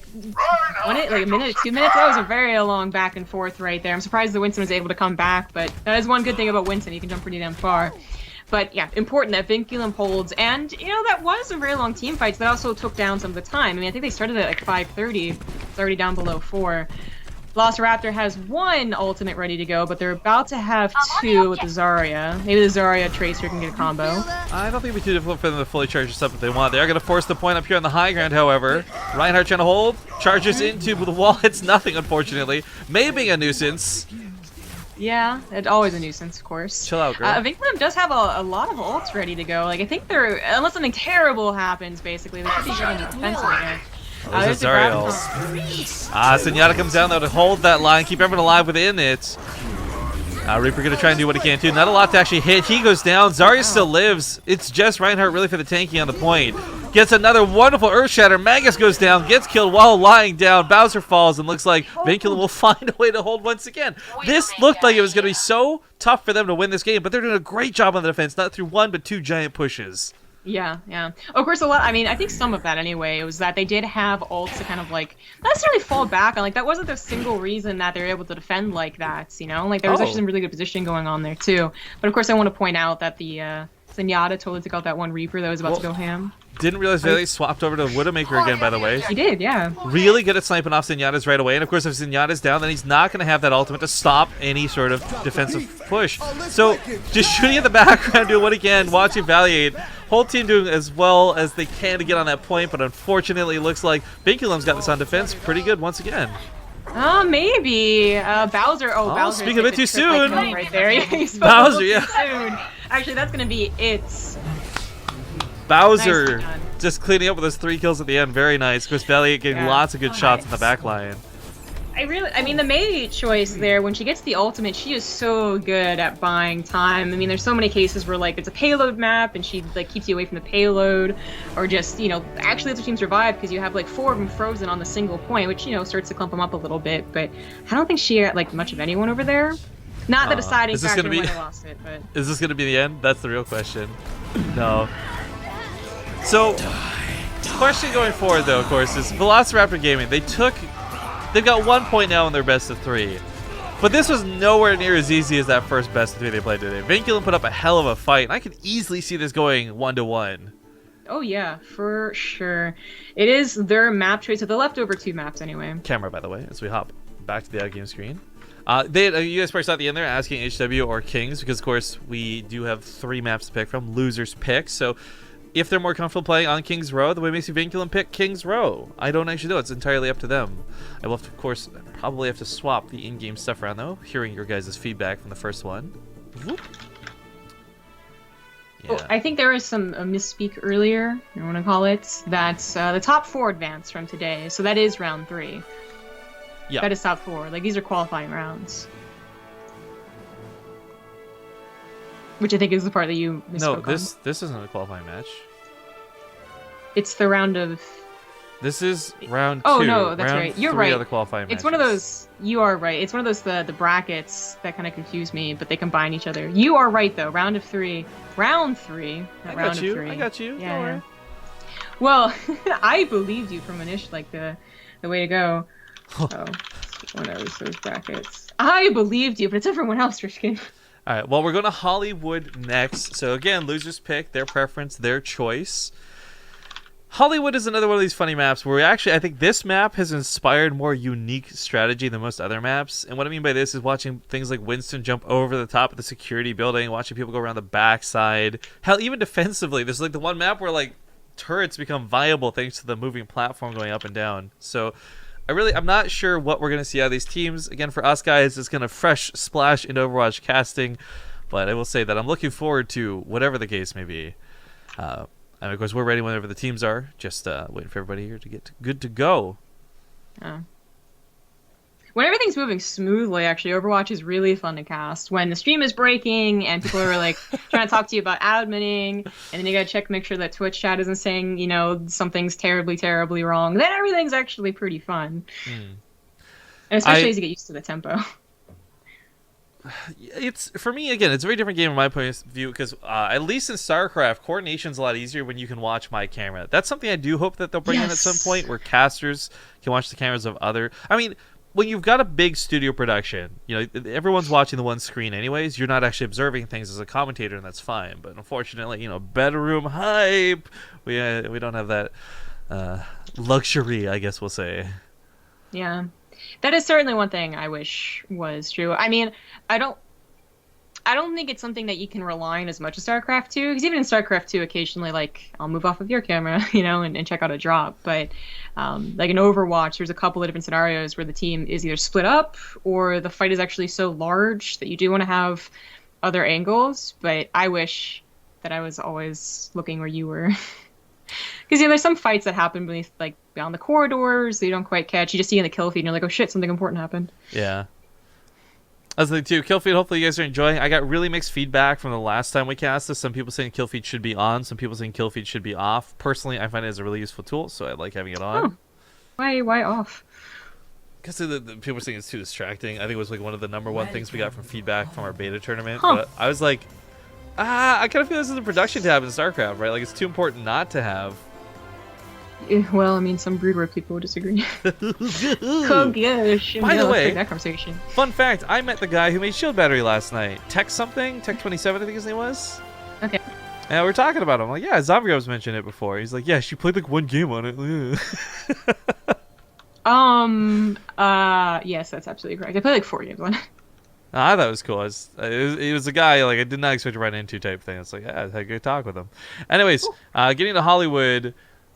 minute, 2 minutes. That was a very long back and forth right there. I'm surprised the Winston was able to come back, but that is one good thing about Winston. He can jump pretty damn far. But yeah, important that Vinculum holds, and you know that was a very long team fight. So that also took down some of the time. I mean, I think they started at like 5:30. It's already down below 4. Velociraptor has 1 ultimate ready to go, but they're about to have 2 with the Zarya. Maybe the Zarya Tracer can get a combo. I don't think it'd be too difficult for them to fully charge this up if they want. They are going to force the point up here on the high ground, however. Reinhardt trying to hold. Charges into the wall. It's nothing, unfortunately. May being a nuisance. Yeah, it's always a nuisance, of course. Chill out, girl. Vinculum does have a lot of ults ready to go. Like, I think they're, unless something terrible happens, basically, they should be going defensive again. There's a Zarya ult. Zenyatta comes down though to hold that line, keep everyone alive within it. Reaper gonna try and do what he can too. Not a lot to actually hit. He goes down. Zarya still lives. It's just Reinhardt really for the tanky on the point. Gets another wonderful Earthshatter. Magus goes down, gets killed while lying down. Bowser falls and looks like Vinculum will find a way to hold once again. This looked like it was gonna be so tough for them to win this game, but they're doing a great job on the defense, not through 1 but 2 giant pushes. Yeah. Of course, a lot. I mean, I think some of that anyway was that they did have ults to kind of like not necessarily fall back on. Like that wasn't the single reason that they were able to defend like that. You know, like there was actually some really good positioning going on there too. But of course, I want to point out that the Zenyatta totally took out that one Reaper that was about to go ham. Didn't realize they swapped over to Widowmaker again, by the way. He did, yeah. Really good at sniping off Zenyatta's right away. And of course, if Zenyatta's down, then he's not going to have that ultimate to stop any sort of defensive push. So just shooting at the background, doing what he can, watching Valiant. Whole team doing as well as they can to get on that point, but unfortunately, it looks like Vinculum's got this on defense pretty good once again. Maybe. Bowser. Oh, Bowser. Speaking a bit too soon. Right there. Bowser, yeah. Soon. Actually, that's going to be it. Bowser just cleaning up with those 3 kills at the end. Very nice. Chris Valiant getting lots of good shots in the back line. I mean, the Mei choice there, when she gets the ultimate, she is so good at buying time. I mean, there's so many cases where, like, it's a payload map, and she, like, keeps you away from the payload, or just, you know, actually lets the team survive because you have, like, 4 of them frozen on the single point, which, you know, starts to clump them up a little bit, but I don't think she got, like, much of anyone over there. Not the deciding factor when I lost it, but... Is this going to be the end? That's the real question. No. So, question going forward, though, of course, is Velociraptor Gaming, they've got 1 point now in their best of 3. But this was nowhere near as easy as that first best of 3 they played today. Vinculum put up a hell of a fight, and I could easily see this going 1-1. Oh yeah, for sure. It is their map choice, so the leftover 2 maps anyway. Camera, by the way, as we hop back to the out-game screen. You guys probably saw at the end there asking HW or Kings, because of course we do have 3 maps to pick from, losers pick. So if they're more comfortable playing on King's Row, the way it makes you Vinculum pick King's Row. I don't actually know. It's entirely up to them. I will, of course, probably have to swap the in-game stuff around, though, hearing your guys' feedback from the first one. Whoop. Oh, Yeah. I think there was some misspeak earlier, I want to call it. That's the top 4 advanced from today. So that is round 3. Yeah. That is top 4. Like, these are qualifying rounds. Which I think is the part that you misspoke No, on. this isn't a qualifying match. It's the round of... This is round 2. Oh, no, that's round right. You're 3 right. Are the qualifying matches. It's one of those... You are right. It's one of those, the brackets that kind of confuse me, but they combine each other. You are right, though. Round of 3. Round 3. Not round of 3. I got you. Yeah. Don't worry. Well, I believed you from initial, like, the way to go. Oh, one of those brackets. I believed you, but it's everyone else, Rishkin. All right. Well, we're going to Hollywood next. So again, losers pick their preference, their choice. Hollywood is another one of these funny maps where I think this map has inspired more unique strategy than most other maps. And what I mean by this is watching things like Winston jump over the top of the security building, watching people go around the backside. Hell, even defensively, there's like the one map where like turrets become viable thanks to the moving platform going up and down. So I'm not sure what we're going to see out of these teams. Again, for us guys, it's going to fresh splash into Overwatch casting. But I will say that I'm looking forward to whatever the case may be. And of course, we're ready whenever the teams are. Just waiting for everybody here to get good to go. When everything's moving smoothly, actually, Overwatch is really fun to cast. When the stream is breaking and people are like trying to talk to you about adminning, and then you gotta check, make sure that Twitch chat isn't saying, you know, something's terribly, terribly wrong, then everything's actually pretty fun. And especially as you get used to the tempo. It's for me again. It's a very different game from my point of view because at least in StarCraft, coordination's a lot easier when you can watch my camera. That's something I do hope that they'll bring in at some point, where casters can watch the cameras of other. I mean, when you've got a big studio production, you know everyone's watching the one screen anyways. You're not actually observing things as a commentator, and that's fine. But unfortunately, you know, bedroom hype. We don't have that luxury, I guess we'll say. Yeah. That is certainly one thing I wish was true. I mean, I don't think it's something that you can rely on as much as StarCraft 2, because even in StarCraft 2, occasionally, like, I'll move off of your camera, you know, and check out a drop. But, like in Overwatch, there's a couple of different scenarios where the team is either split up or the fight is actually so large that you do want to have other angles. But I wish that I was always looking where you were. Because, you know, there's some fights that happen beneath, like, beyond the corridors that you don't quite catch. You just see in the kill feed and you're like, oh shit, something important happened. Yeah. That's the thing too. Kill feed, hopefully you guys are enjoying. I got really mixed feedback from the last time we cast this. Some people saying kill feed should be on. Some people saying kill feed should be off. Personally, I find it as a really useful tool, so I like having it on. Oh. Why off? Because the people were saying it's too distracting. I think it was like one of the #1 things we got from feedback from our beta tournament. Huh. But I was like, I kind of feel this is a production tab in StarCraft, right? Like, it's too important not to have. Well, I mean, some broodware people would disagree. Oh gosh. By the way, let's take that conversation. Fun fact, I met the guy who made Shield Battery last night. Tech 27, I think his name was. Okay. And we're talking about him. I'm like, yeah, Zombie mentioned it before. He's like, yeah, she played like one game on it. Yes, that's absolutely correct. I played like 4 games on it. I thought it was cool. It was a guy like I did not expect to run into type thing. It's like, yeah, I had a good talk with him. Anyways, getting to Hollywood,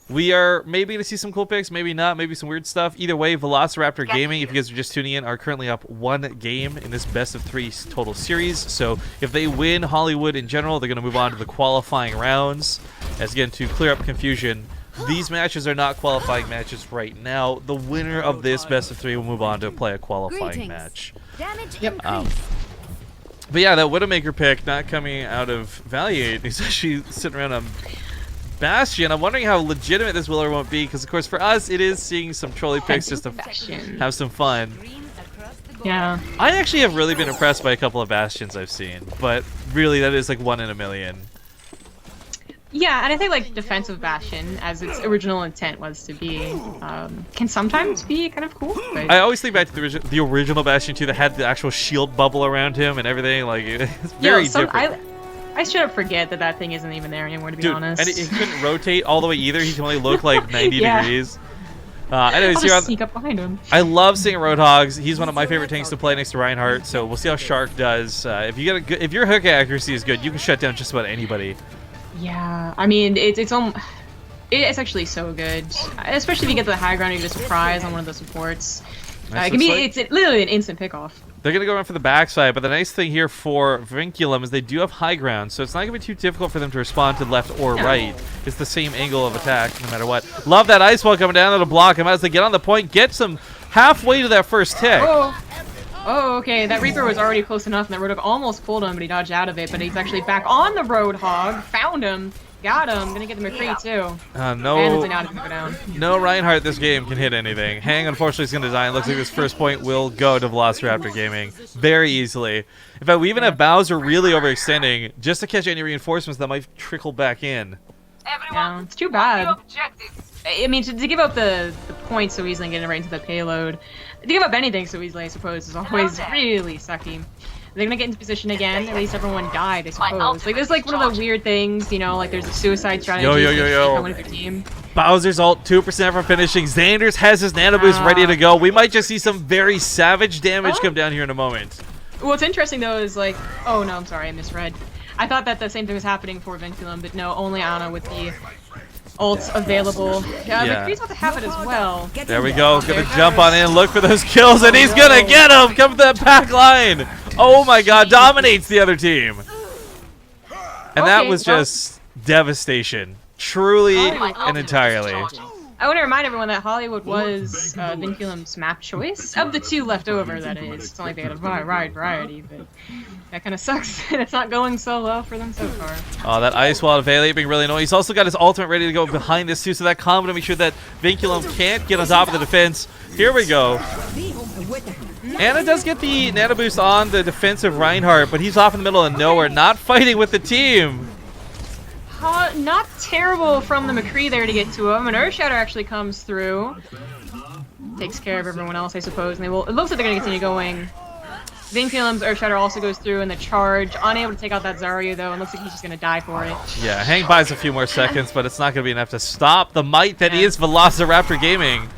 we are maybe going to see some cool picks, maybe not, maybe some weird stuff. Either way, Velociraptor Gaming, if you guys are just tuning in, are currently up 1 game in this best of 3 total series. So if they win Hollywood in general, they're going to move on to the qualifying rounds. As again, to clear up confusion, these matches are not qualifying matches right now. The winner of this best of 3 will move on to play a qualifying match. Yep. But yeah, that Widowmaker pick not coming out of Valiant. He's actually sitting around on Bastion. I'm wondering how legitimate this will or won't be, because of course for us it is seeing some trolley picks just to have some fun. Yeah. I actually have really been impressed by a couple of Bastions I've seen, but really that is like 1 in a million. Yeah, and I think like defensive Bastion, as its original intent was to be, can sometimes be kind of cool. But... I always think back to the original Bastion 2 that had the actual shield bubble around him and everything. Like, it's very different. I straight up forget that thing isn't even there anymore, to be honest. And he couldn't rotate all the way either. He can only look like 90 degrees. Anyways, I'll just sneak up behind him. I love seeing Roadhogs. He's one of my favorite tanks to play next to Reinhardt. So we'll see how Shark does. If your hook accuracy is good, you can shut down just about anybody. Yeah, I mean it's actually so good, especially if you get to the high ground and you get a surprise on one of the supports. It's literally an instant pick off. They're going to go around for the backside, but the nice thing here for Vinculum is they do have high ground, so it's not going to be too difficult for them to respond to left or right. It's the same angle of attack no matter what. Love that ice wall coming down to the block him as they get on the point, get some halfway to that first tick. Oh, okay. That Reaper was already close enough, and that Roadhog almost pulled him, but he dodged out of it. But he's actually back on the Roadhog, found him, got him. Gonna get the McCree too. No Reinhardt this game can hit anything. Hang, unfortunately, is going to die. And looks like his first point will go to Velociraptor Gaming very easily. In fact, we even have Bowser really overextending just to catch any reinforcements that might trickle back in. Yeah, it's too bad. I mean, to give up the points so easily and getting right into the payload, to give up anything so easily, I suppose, is always really sucky. They're gonna get into position again. At least everyone died, I suppose. Like, there's like one of the weird things, you know, like there's a suicide strategy. Yo. With their team. Bowser's ult, 2% from finishing. Xander's has his nano boost ready to go. We might just see some very savage damage come down here in a moment. What's interesting though is like, oh no, I'm sorry, I misread. I thought that the same thing was happening for Vinculum, but no, only Ana with the ults available. Yeah, McCree's about to have it as well. There we go. Gonna jump on in, look for those kills, and he's gonna get him. Come to that back line. Oh my God, dominates the other team. And that was just devastation, truly and entirely. I want to remind everyone that Hollywood was Vinculum's map choice. Of the two left over, that is. It's not like they had a wide variety, but that kind of sucks. And it's not going so well for them so far. Oh, that ice wall of Valley being really annoying. He's also got his ultimate ready to go behind this too, so that combo to make sure that Vinculum can't get on top of the defense. Here we go. Ana does get the nano boost on the defensive Reinhardt, but he's off in the middle of nowhere, not fighting with the team. Not terrible from the McCree there to get to him. An Earth Shatter actually comes through. Takes care of everyone else, I suppose. And they will. It looks like they're going to continue going. Vinculum's Earth Shatter also goes through in the charge. Unable to take out that Zarya, though, and looks like he's just going to die for it. Yeah, Hank buys a few more seconds, but it's not going to be enough to stop the might that is Velociraptor Gaming.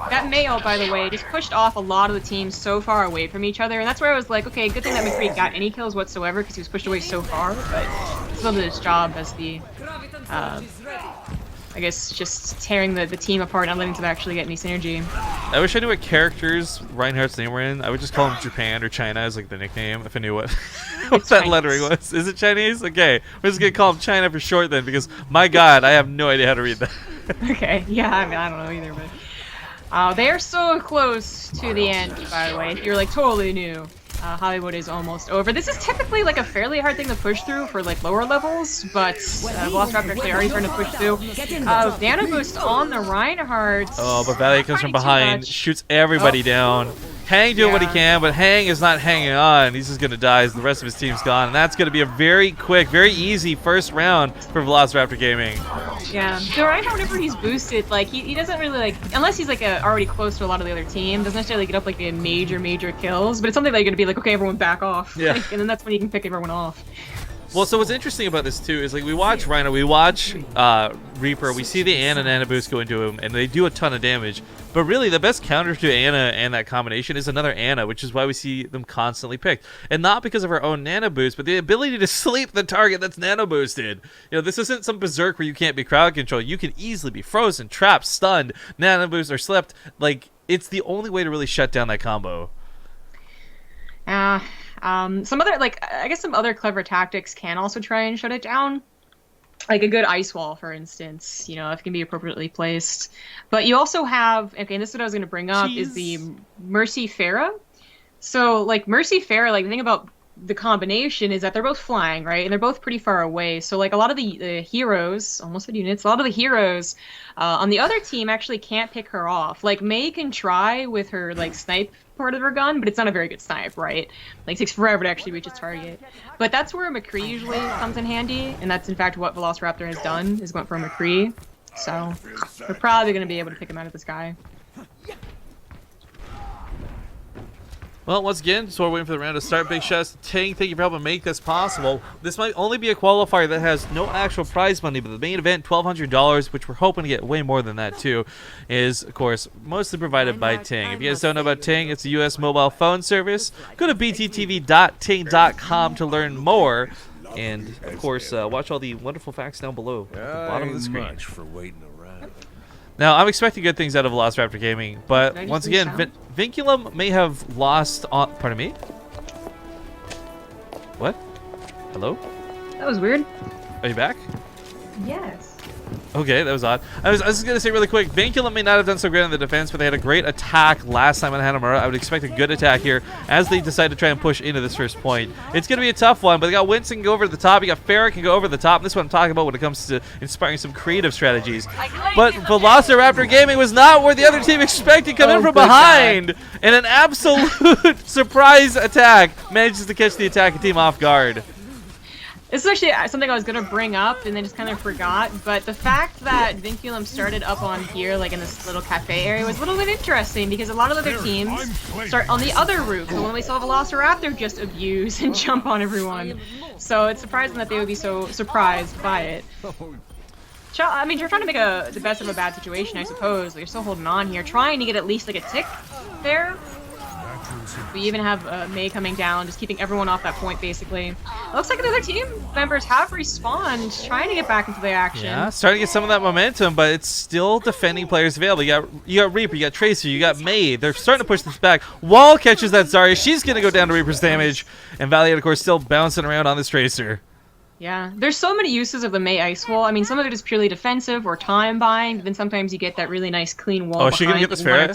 That May ult, by the way, just pushed off a lot of the teams so far away from each other, and that's where I was like, okay, good thing that McCree got any kills whatsoever because he was pushed away so far, but he still did his job as the, I guess, just tearing the team apart, not letting them actually get any synergy. I wish I knew what characters Reinhardt's name were in. I would just call him Japan or China as like the nickname if I knew what, what that lettering was. Is it Chinese? Okay, we're just going to call him China for short then because, my God, I have no idea how to read that. Okay, yeah, I mean, I don't know either, but... they are so close to the end, by the way. If you're like totally new, Hollywood is almost over. This is typically like a fairly hard thing to push through for like lower levels, but Velociraptor actually already starting to push through. Nano boost on the Reinhardt. Oh, but Valley comes from behind, shoots everybody down. Hang doing what he can, but Hang is not hanging on. He's just going to die as the rest of his team's gone. And that's going to be a very quick, very easy first round for Velociraptor Gaming. Yeah, so Reinhardt, whenever he's boosted, like, he doesn't really, like, unless he's, like, already close to a lot of the other team, doesn't necessarily get up, like, the major kills, but it's something that you're going to be like, okay, everyone back off. Yeah. Like, and then that's when you can pick everyone off. Well, so what's interesting about this, too, is, like, we watch Rhino, we watch Reaper, we see the Ana and Ana boost go into him, and they do a ton of damage. But really, the best counter to Ana and that combination is another Ana, which is why we see them constantly picked. And not because of her own nano boost, but the ability to sleep the target that's nano boosted. You know, this isn't some berserk where you can't be crowd controlled. You can easily be frozen, trapped, stunned, nano boost, or slept. Like, it's the only way to really shut down that combo. Some other, like, I guess some other clever tactics can also try and shut it down. Like a good ice wall, for instance, you know, if it can be appropriately placed. But you also have, okay, and this is what I was going to bring up, is the Mercy Farah. So, like, Mercy Farah, like, the thing about the combination is that they're both flying, right? And they're both pretty far away. So, like, a lot of the heroes, almost the units, a lot of the heroes on the other team actually can't pick her off. Like, May can try with her, like, snipe part of her gun, but it's not a very good snipe, right? Like, it takes forever to actually reach its target. But that's where a McCree usually comes in handy, and that's in fact what Velociraptor has done, is went for a McCree. So, we're probably going to be able to pick him out of the sky. Well, once again, so we're waiting for the round to start. Big shout out to Ting. Thank you for helping make this possible. This might only be a qualifier that has no actual prize money, but the main event, $1,200, which we're hoping to get way more than that too, is, of course, mostly provided by Ting. If you guys don't know about Ting, it's a U.S. mobile phone service. Go to bttv.ting.com to learn more. And, of course, watch all the wonderful facts down below at the bottom of the screen. Much for waiting around. Now, I'm expecting good things out of Velociraptor Gaming, but once again, Vinculum may have lost on... Pardon me? What? Hello? That was weird. Are you back? Yes. Okay, that was odd. I was just going to say really quick, Vinculum may not have done so great on the defense, but they had a great attack last time on Hanamura. I would expect a good attack here as they decide to try and push into this first point. It's going to be a tough one, but they got Winston can go over to the top. You got Farrah can go over the top. And this is what I'm talking about when it comes to inspiring some creative strategies. But Velociraptor Gaming was not where the other team expected, coming from behind. And an absolute surprise attack manages to catch the attacking team off guard. This is actually something I was going to bring up and then just kind of forgot, but the fact that Vinculum started up on here, like in this little cafe area, was a little bit interesting because a lot of other teams start on the other roof, the one we saw Velociraptor just abuse and jump on everyone. So it's surprising that they would be so surprised by it. I mean, you're trying to make the best of a bad situation, I suppose. You're still holding on here, trying to get at least like a tick there. We even have May coming down, just keeping everyone off that point, basically. It looks like the other team members have respawned, trying to get back into the action. Yeah, starting to get some of that momentum, but it's still defending players available. You got Reaper, you got Tracer, you got May. They're starting to push this back. Wall catches that Zarya. She's going to go down to Reaper's damage. And Valiant, of course, still bouncing around on this Tracer. Yeah, there's so many uses of the May Ice Wall. I mean, some of it is purely defensive or time buying, but then sometimes you get that really nice clean wall. Oh, is she going to get this Farrah?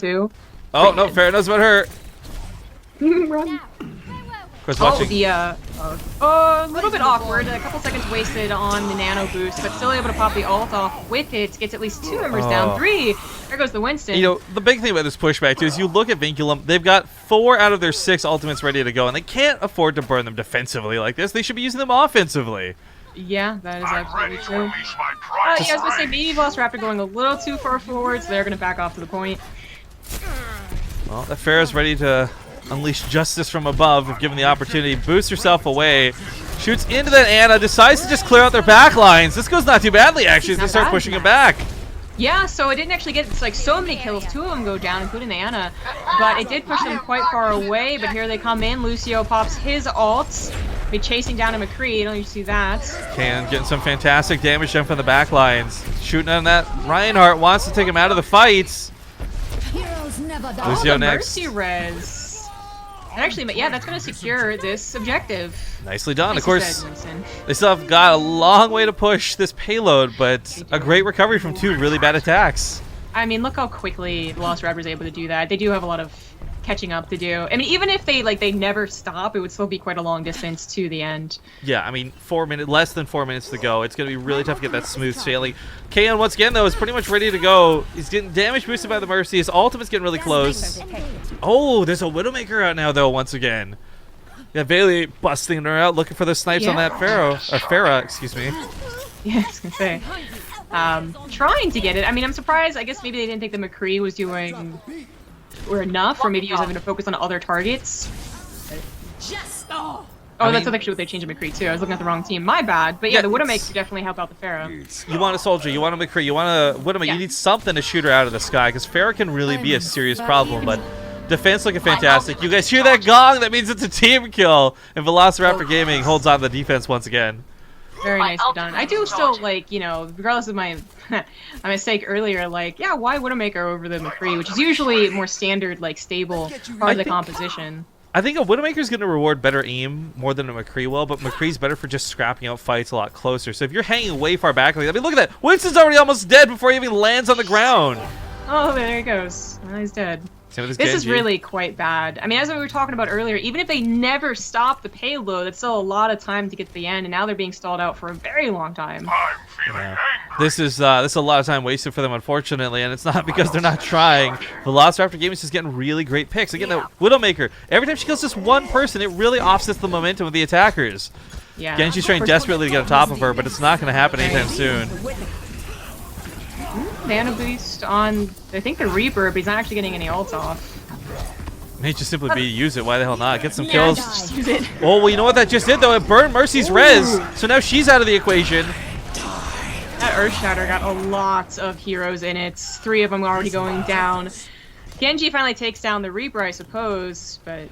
Oh, Pretty no, good. Farrah knows about her. Run. Of course, Oh, watching. a little bit awkward. A couple seconds wasted on the nano boost, but still able to pop the ult off with it. Gets at least 2 members down. 3. There goes the Winston. You know, the big thing about this pushback, too, is you look at Vinculum, they've got 4 out of their 6 ultimates ready to go, and they can't afford to burn them defensively like this. They should be using them offensively. Yeah, that is absolutely true. Yeah, I was going to say, maybe Velociraptor going a little too far forward, so they're going to back off to the point. Well, that Farrah's ready to unleash justice from above if given the opportunity. Boosts herself away. Shoots into that Ana. Decides to just clear out their back lines. This goes not too badly, actually, as they start pushing it back. Yeah, so it didn't actually get like so many kills. 2 of them go down, including the Ana. But it did push them quite far away. But here they come in. Lucio pops his ult. Be chasing down a McCree. Don't you see that? Can getting some fantastic damage done from the back lines. Shooting on that. Reinhardt wants to take him out of the fights. Lucio the next. Mercy res. And actually, yeah, that's going to secure this objective. Nicely done. Nicely Of course, said, Winston. they still have got a long way to push this payload, but a great recovery from 2 really bad attacks. I mean, look how quickly Velociraptor is able to do that. They do have a lot of catching up to do. I mean, even if they never stop, it would still be quite a long distance to the end. Yeah, I mean, less than 4 minutes to go. It's going to be really tough to get that smooth sailing. Kaon, once again, though, is pretty much ready to go. He's getting damage boosted by the Mercy. His ultimate's getting really close. Oh, there's a Widowmaker out now, though, once again. Yeah, Bailey busting her out, looking for the snipes on that Farrah, excuse me. Yeah, I was going to say. Trying to get it. I mean, I'm surprised. I guess maybe they didn't think the McCree was doing enough, or maybe he was having to focus on other targets. Oh, that's actually what they changed to McCree too. I was looking at the wrong team. My bad. But yeah, the Widowmaker definitely help out the Farrah. You want a soldier, you want a McCree, you want a Widowmaker. Yeah. You need something to shoot her out of the sky, because Farrah can really be a serious problem, but defense looking fantastic. You guys hear that gong? That means it's a team kill, and Velociraptor Gaming holds on the defense once again. Very nicely done. I do still, like, you know, regardless of my my mistake earlier, like, yeah, why Widowmaker over the McCree, which is usually more standard, like, stable part of the composition. I think a Widowmaker is going to reward better aim more than a McCree will, but McCree's better for just scrapping out fights a lot closer. So if you're hanging way far back like that, I mean, look at that. Winston's already almost dead before he even lands on the ground. Oh, there he goes. Oh, he's dead. This is really quite bad. I mean, as we were talking about earlier, even if they never stop the payload, it's still a lot of time to get to the end, and now they're being stalled out for a very long time. Yeah. This is a lot of time wasted for them, unfortunately, and it's not because they're not trying. Velociraptor Gaming is just getting really great picks. Again, the Widowmaker, every time she kills just one person, it really offsets the momentum of the attackers. Yeah. Again, she's trying desperately to get on top of her, but it's not going to happen anytime soon. Mana boost on, I think, the Reaper, but he's not actually getting any ults off. May just simply be use it. Why the hell not? Get some Yeah, kills. just use it. Oh, well, you know what that just did, though? It burned Mercy's res, so now she's out of the equation. That Earthshatter got a lot of heroes in it. 3 of them already going down. Genji finally takes down the Reaper, I suppose, but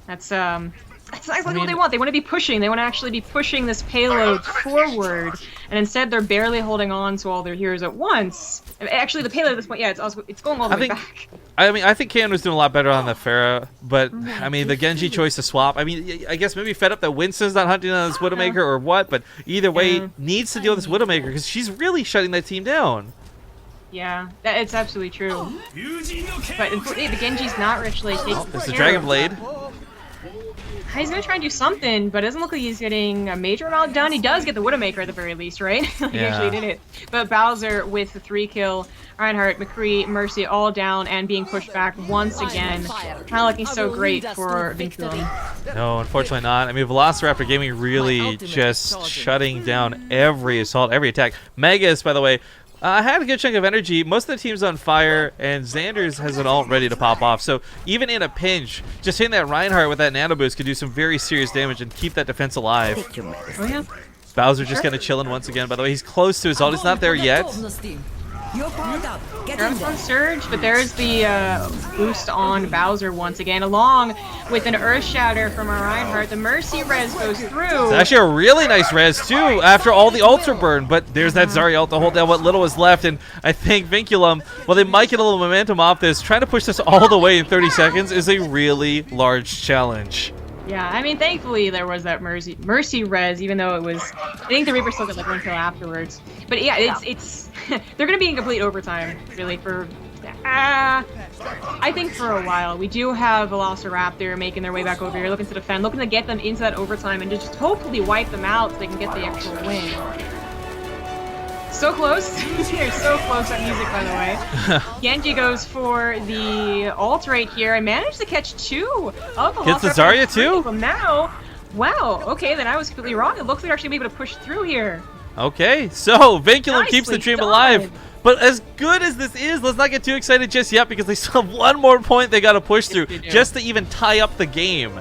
that's exactly what they want. They want to be pushing. They want to actually be pushing this payload forward, and instead they're barely holding on to all their heroes at once. Actually, the payload at this point, yeah, it's going all the way back. I mean, I think Kan was doing a lot better on the Pharah, but I mean, the Genji choice to swap. I mean, I guess maybe fed up that Winston's not hunting on this Widowmaker or what, but either way, needs to deal with this Widowmaker because she's really shutting that team down. Yeah, it's absolutely true. But unfortunately, the Genji's not actually taking There's the care Dragon of Blade. that. He's gonna try and do something, but it doesn't look like he's getting a major amount done. He does get the Widowmaker at the very least, right? He actually did it. But Bowser with the 3-kill, Reinhardt, McCree, Mercy all down and being pushed back once again. Not looking so great for Vinculum. No, unfortunately not. I mean, Velociraptor Gaming really just shutting down every assault, every attack. Magus, by the way, had a good chunk of energy. Most of the team's on fire, and Xander's has an ult ready to pop off. So even in a pinch, just hitting that Reinhardt with that nano boost could do some very serious damage and keep that defense alive. Oh yeah. Bowser just kind of chilling once again. By the way, he's close to his ult. He's not there yet. There's on Surge, but there's the boost on Bowser once again, along with an Earth Shatter from our Reinhardt. The Mercy res goes through. It's actually a really nice res, too, after all the ults were burned. But there's that Zarya ult to hold down what little was left. And I think Vinculum, well, they might get a little momentum off this. Trying to push this all the way in 30 seconds is a really large challenge. Yeah, I mean, thankfully there was that Mercy res, even though it was, I think the Reaper still got like 1 kill afterwards. But yeah, it's they're gonna be in complete overtime, really, for I think for a while. We do have Velociraptor making their way back over here, looking to defend, looking to get them into that overtime and just hopefully wipe them out so they can get the actual win. So close. You're so close, that music, by the way. Genji goes for the ult right here. I managed to catch 2 of Velociraptor. Gets the Zarya too? Well, now, wow, okay, then I was completely wrong. It looks like they're actually able to push through here. Okay, so Vinculum keeps the Nicely dream done. alive. But as good as this is, let's not get too excited just yet because they still have one more point they got to push through just to even tie up the game.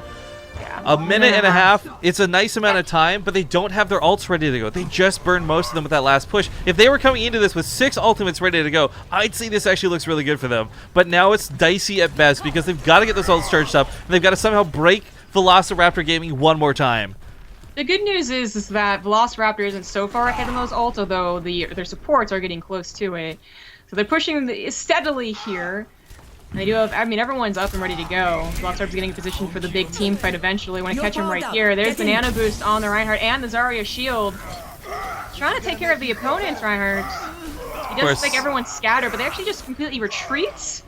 A minute and a half, it's a nice amount of time, but they don't have their ults ready to go. They just burned most of them with that last push. If they were coming into this with 6 ultimates ready to go, I'd say this actually looks really good for them. But now it's dicey at best because they've got to get those ults charged up, and they've got to somehow break Velociraptor Gaming one more time. The good news is that Velociraptor isn't so far ahead in those ults, although their supports are getting close to it. So they're pushing steadily here. They do have, I mean, everyone's up and ready to go. Velociraptor's getting in position for the big team fight eventually. Want to catch him right here. There's the nano boost on the Reinhardt and the Zarya shield. Trying to take care of the opponents, Reinhardt. He does think everyone's scattered, but they actually just completely retreats.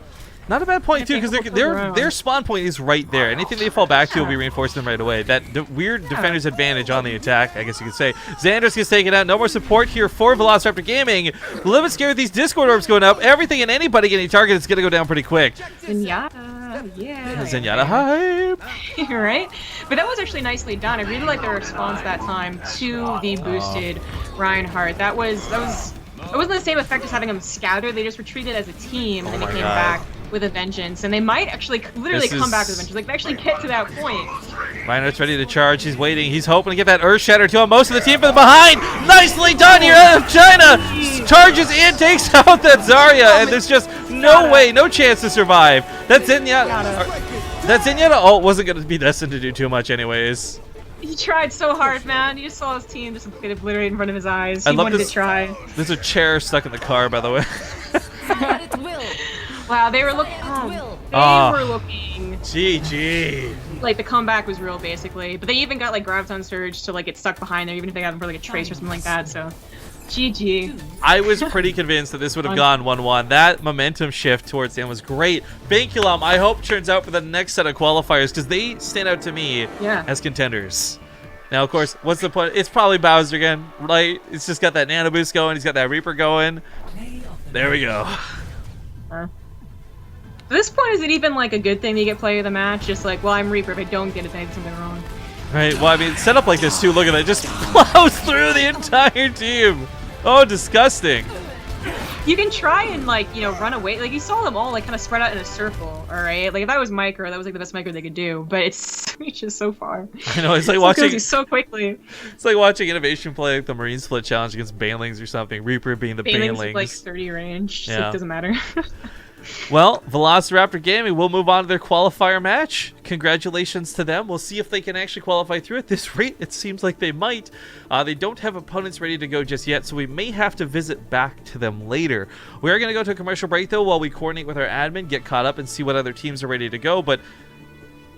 Not a bad point too, because their spawn point is right there. Anything they fall back to will be reinforced them right away. That weird defender's advantage on the attack, I guess you could say. Xander's gets taken out. No more support here for Velociraptor Gaming. A little bit scared with these Discord orbs going up. Everything and anybody getting targeted is going to go down pretty quick. Zenyatta, yeah. Zenyatta hype. Right? But that was actually nicely done. I really like their response that time to the boosted Reinhardt. That was it wasn't the same effect as having them scatter. They just retreated as a team and then they came back with a vengeance, and they might actually literally come back with a vengeance. Like, they actually get to that point. Reinhardt's ready to charge. He's waiting. He's hoping to get that Earth Shatter to him. Most of the team from the behind. Nicely done here out of China. Charges in, takes out that Zarya, and there's just no way, no chance to survive. That Zenyatta ult wasn't going to be destined to do too much anyways. He tried so hard, man. You just saw his team just get obliterated in front of his eyes. He wanted to try. There's a chair stuck in the car, by the way. Wow, they were looking. They were looking. GG. Like, the comeback was real, basically. But they even got like Graviton Surge to like get stuck behind there, even if they got them for like a trace or something like that. So, GG. I was pretty convinced that this would have gone 1-1. That momentum shift towards the end was great. Vinculum, I hope turns out for the next set of qualifiers because they stand out to me as contenders. Now, of course, what's the point? It's probably Bowser again, right? It's just got that nano boost going. He's got that Reaper going. There we go. At this point, is it even like a good thing to get player of the match? Just like, well, I'm Reaper. If I don't get it, then I did something wrong. Right. Well, I mean, set up like this too. Look at that. Just plows through the entire team. Oh, disgusting. You can try and like, you know, run away. Like, you saw them all like kind of spread out in a circle. All right. Like, if that was micro, that was like the best micro they could do. But it reaches so far. I know. It's like watching so quickly. It's like watching Innovation play like the Marine Split Challenge against Banelings or something. Reaper being the Banelings. Like 30 range. So it doesn't matter. Well, Velociraptor Gaming will move on to their qualifier match. congratulations to them. We'll see if they can actually qualify through at this rate. It seems like they might. They don't have opponents ready to go just yet, so we may have to visit back to them later. We are going to go to a commercial break, though, while we coordinate with our admin, get caught up, and see what other teams are ready to go. But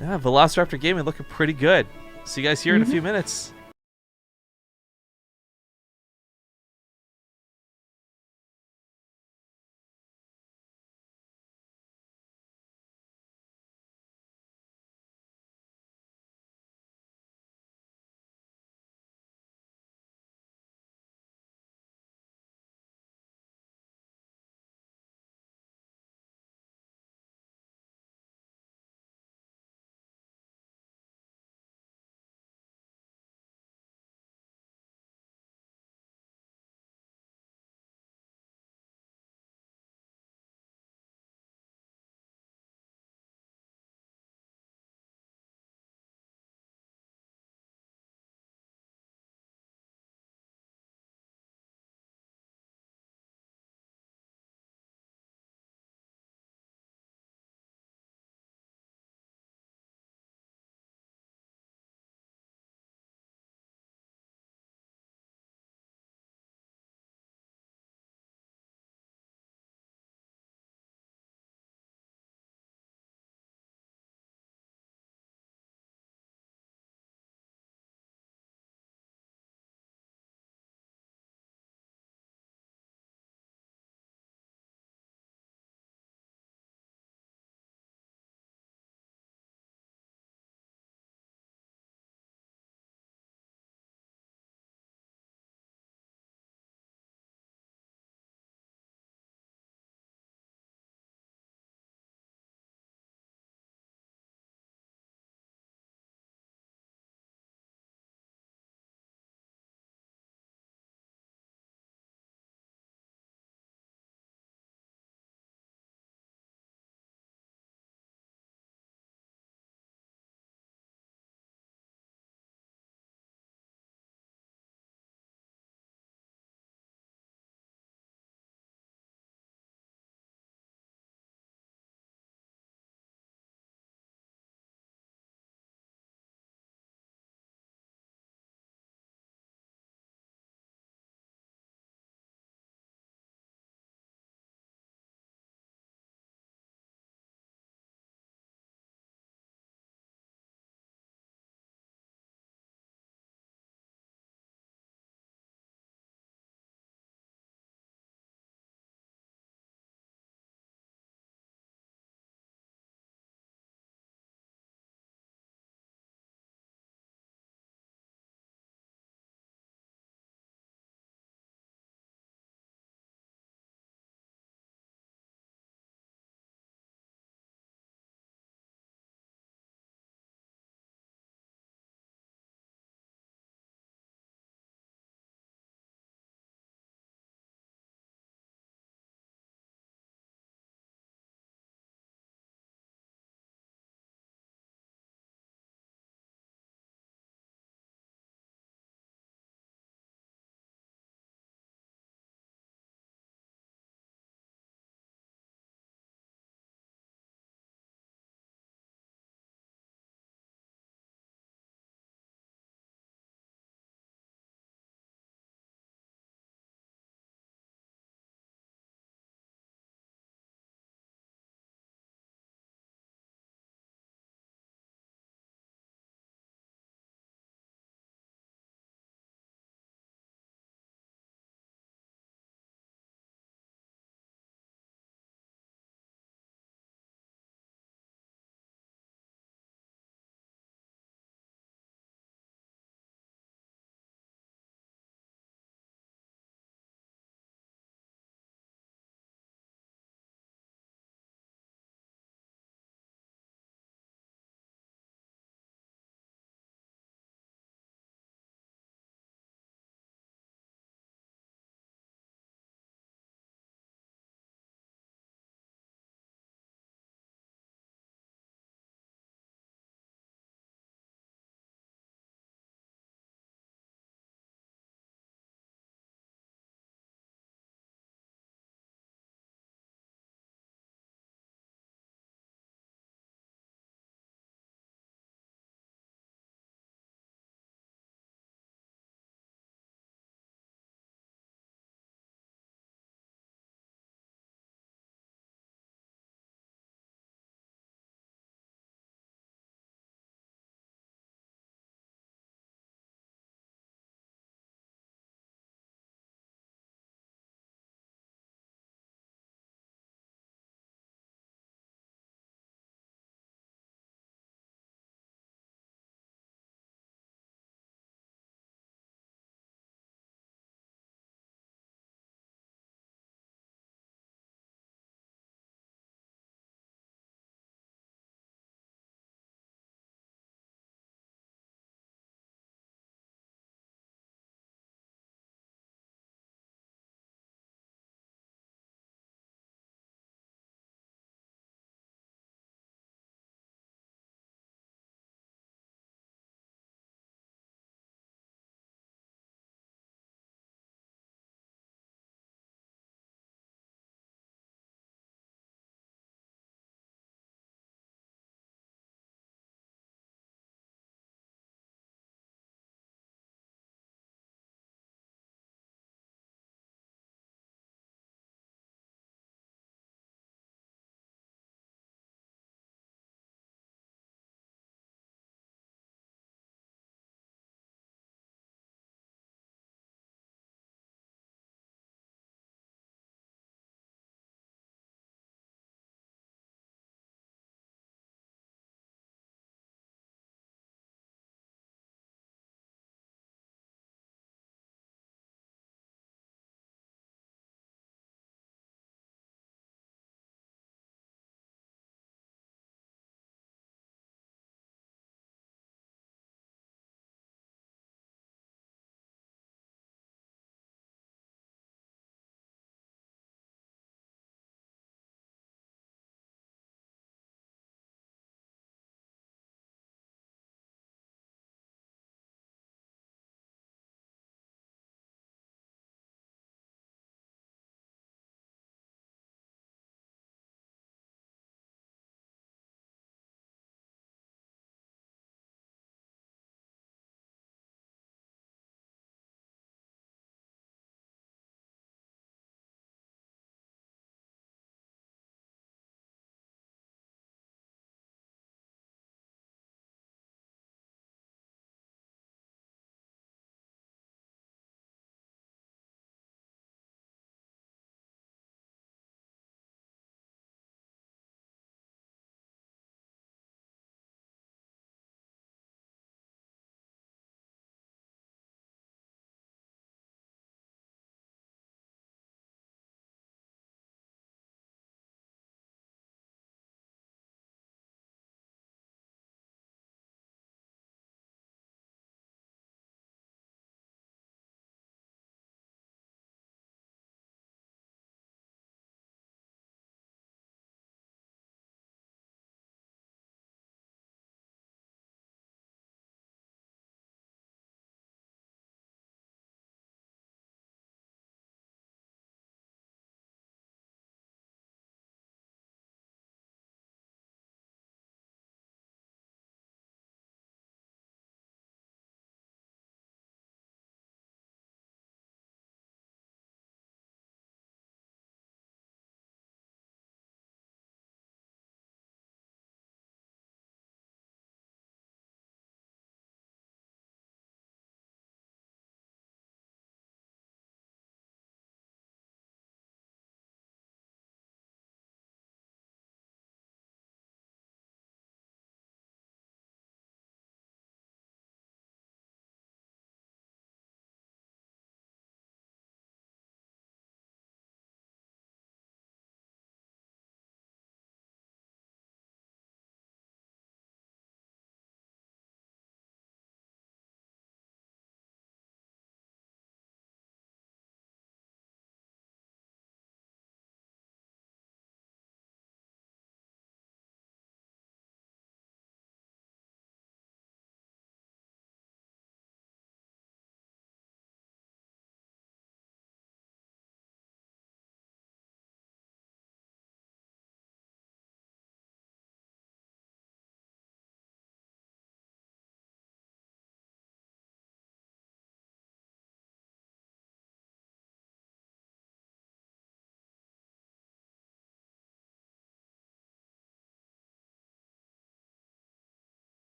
yeah, Velociraptor Gaming looking pretty good. See you guys here in a few minutes.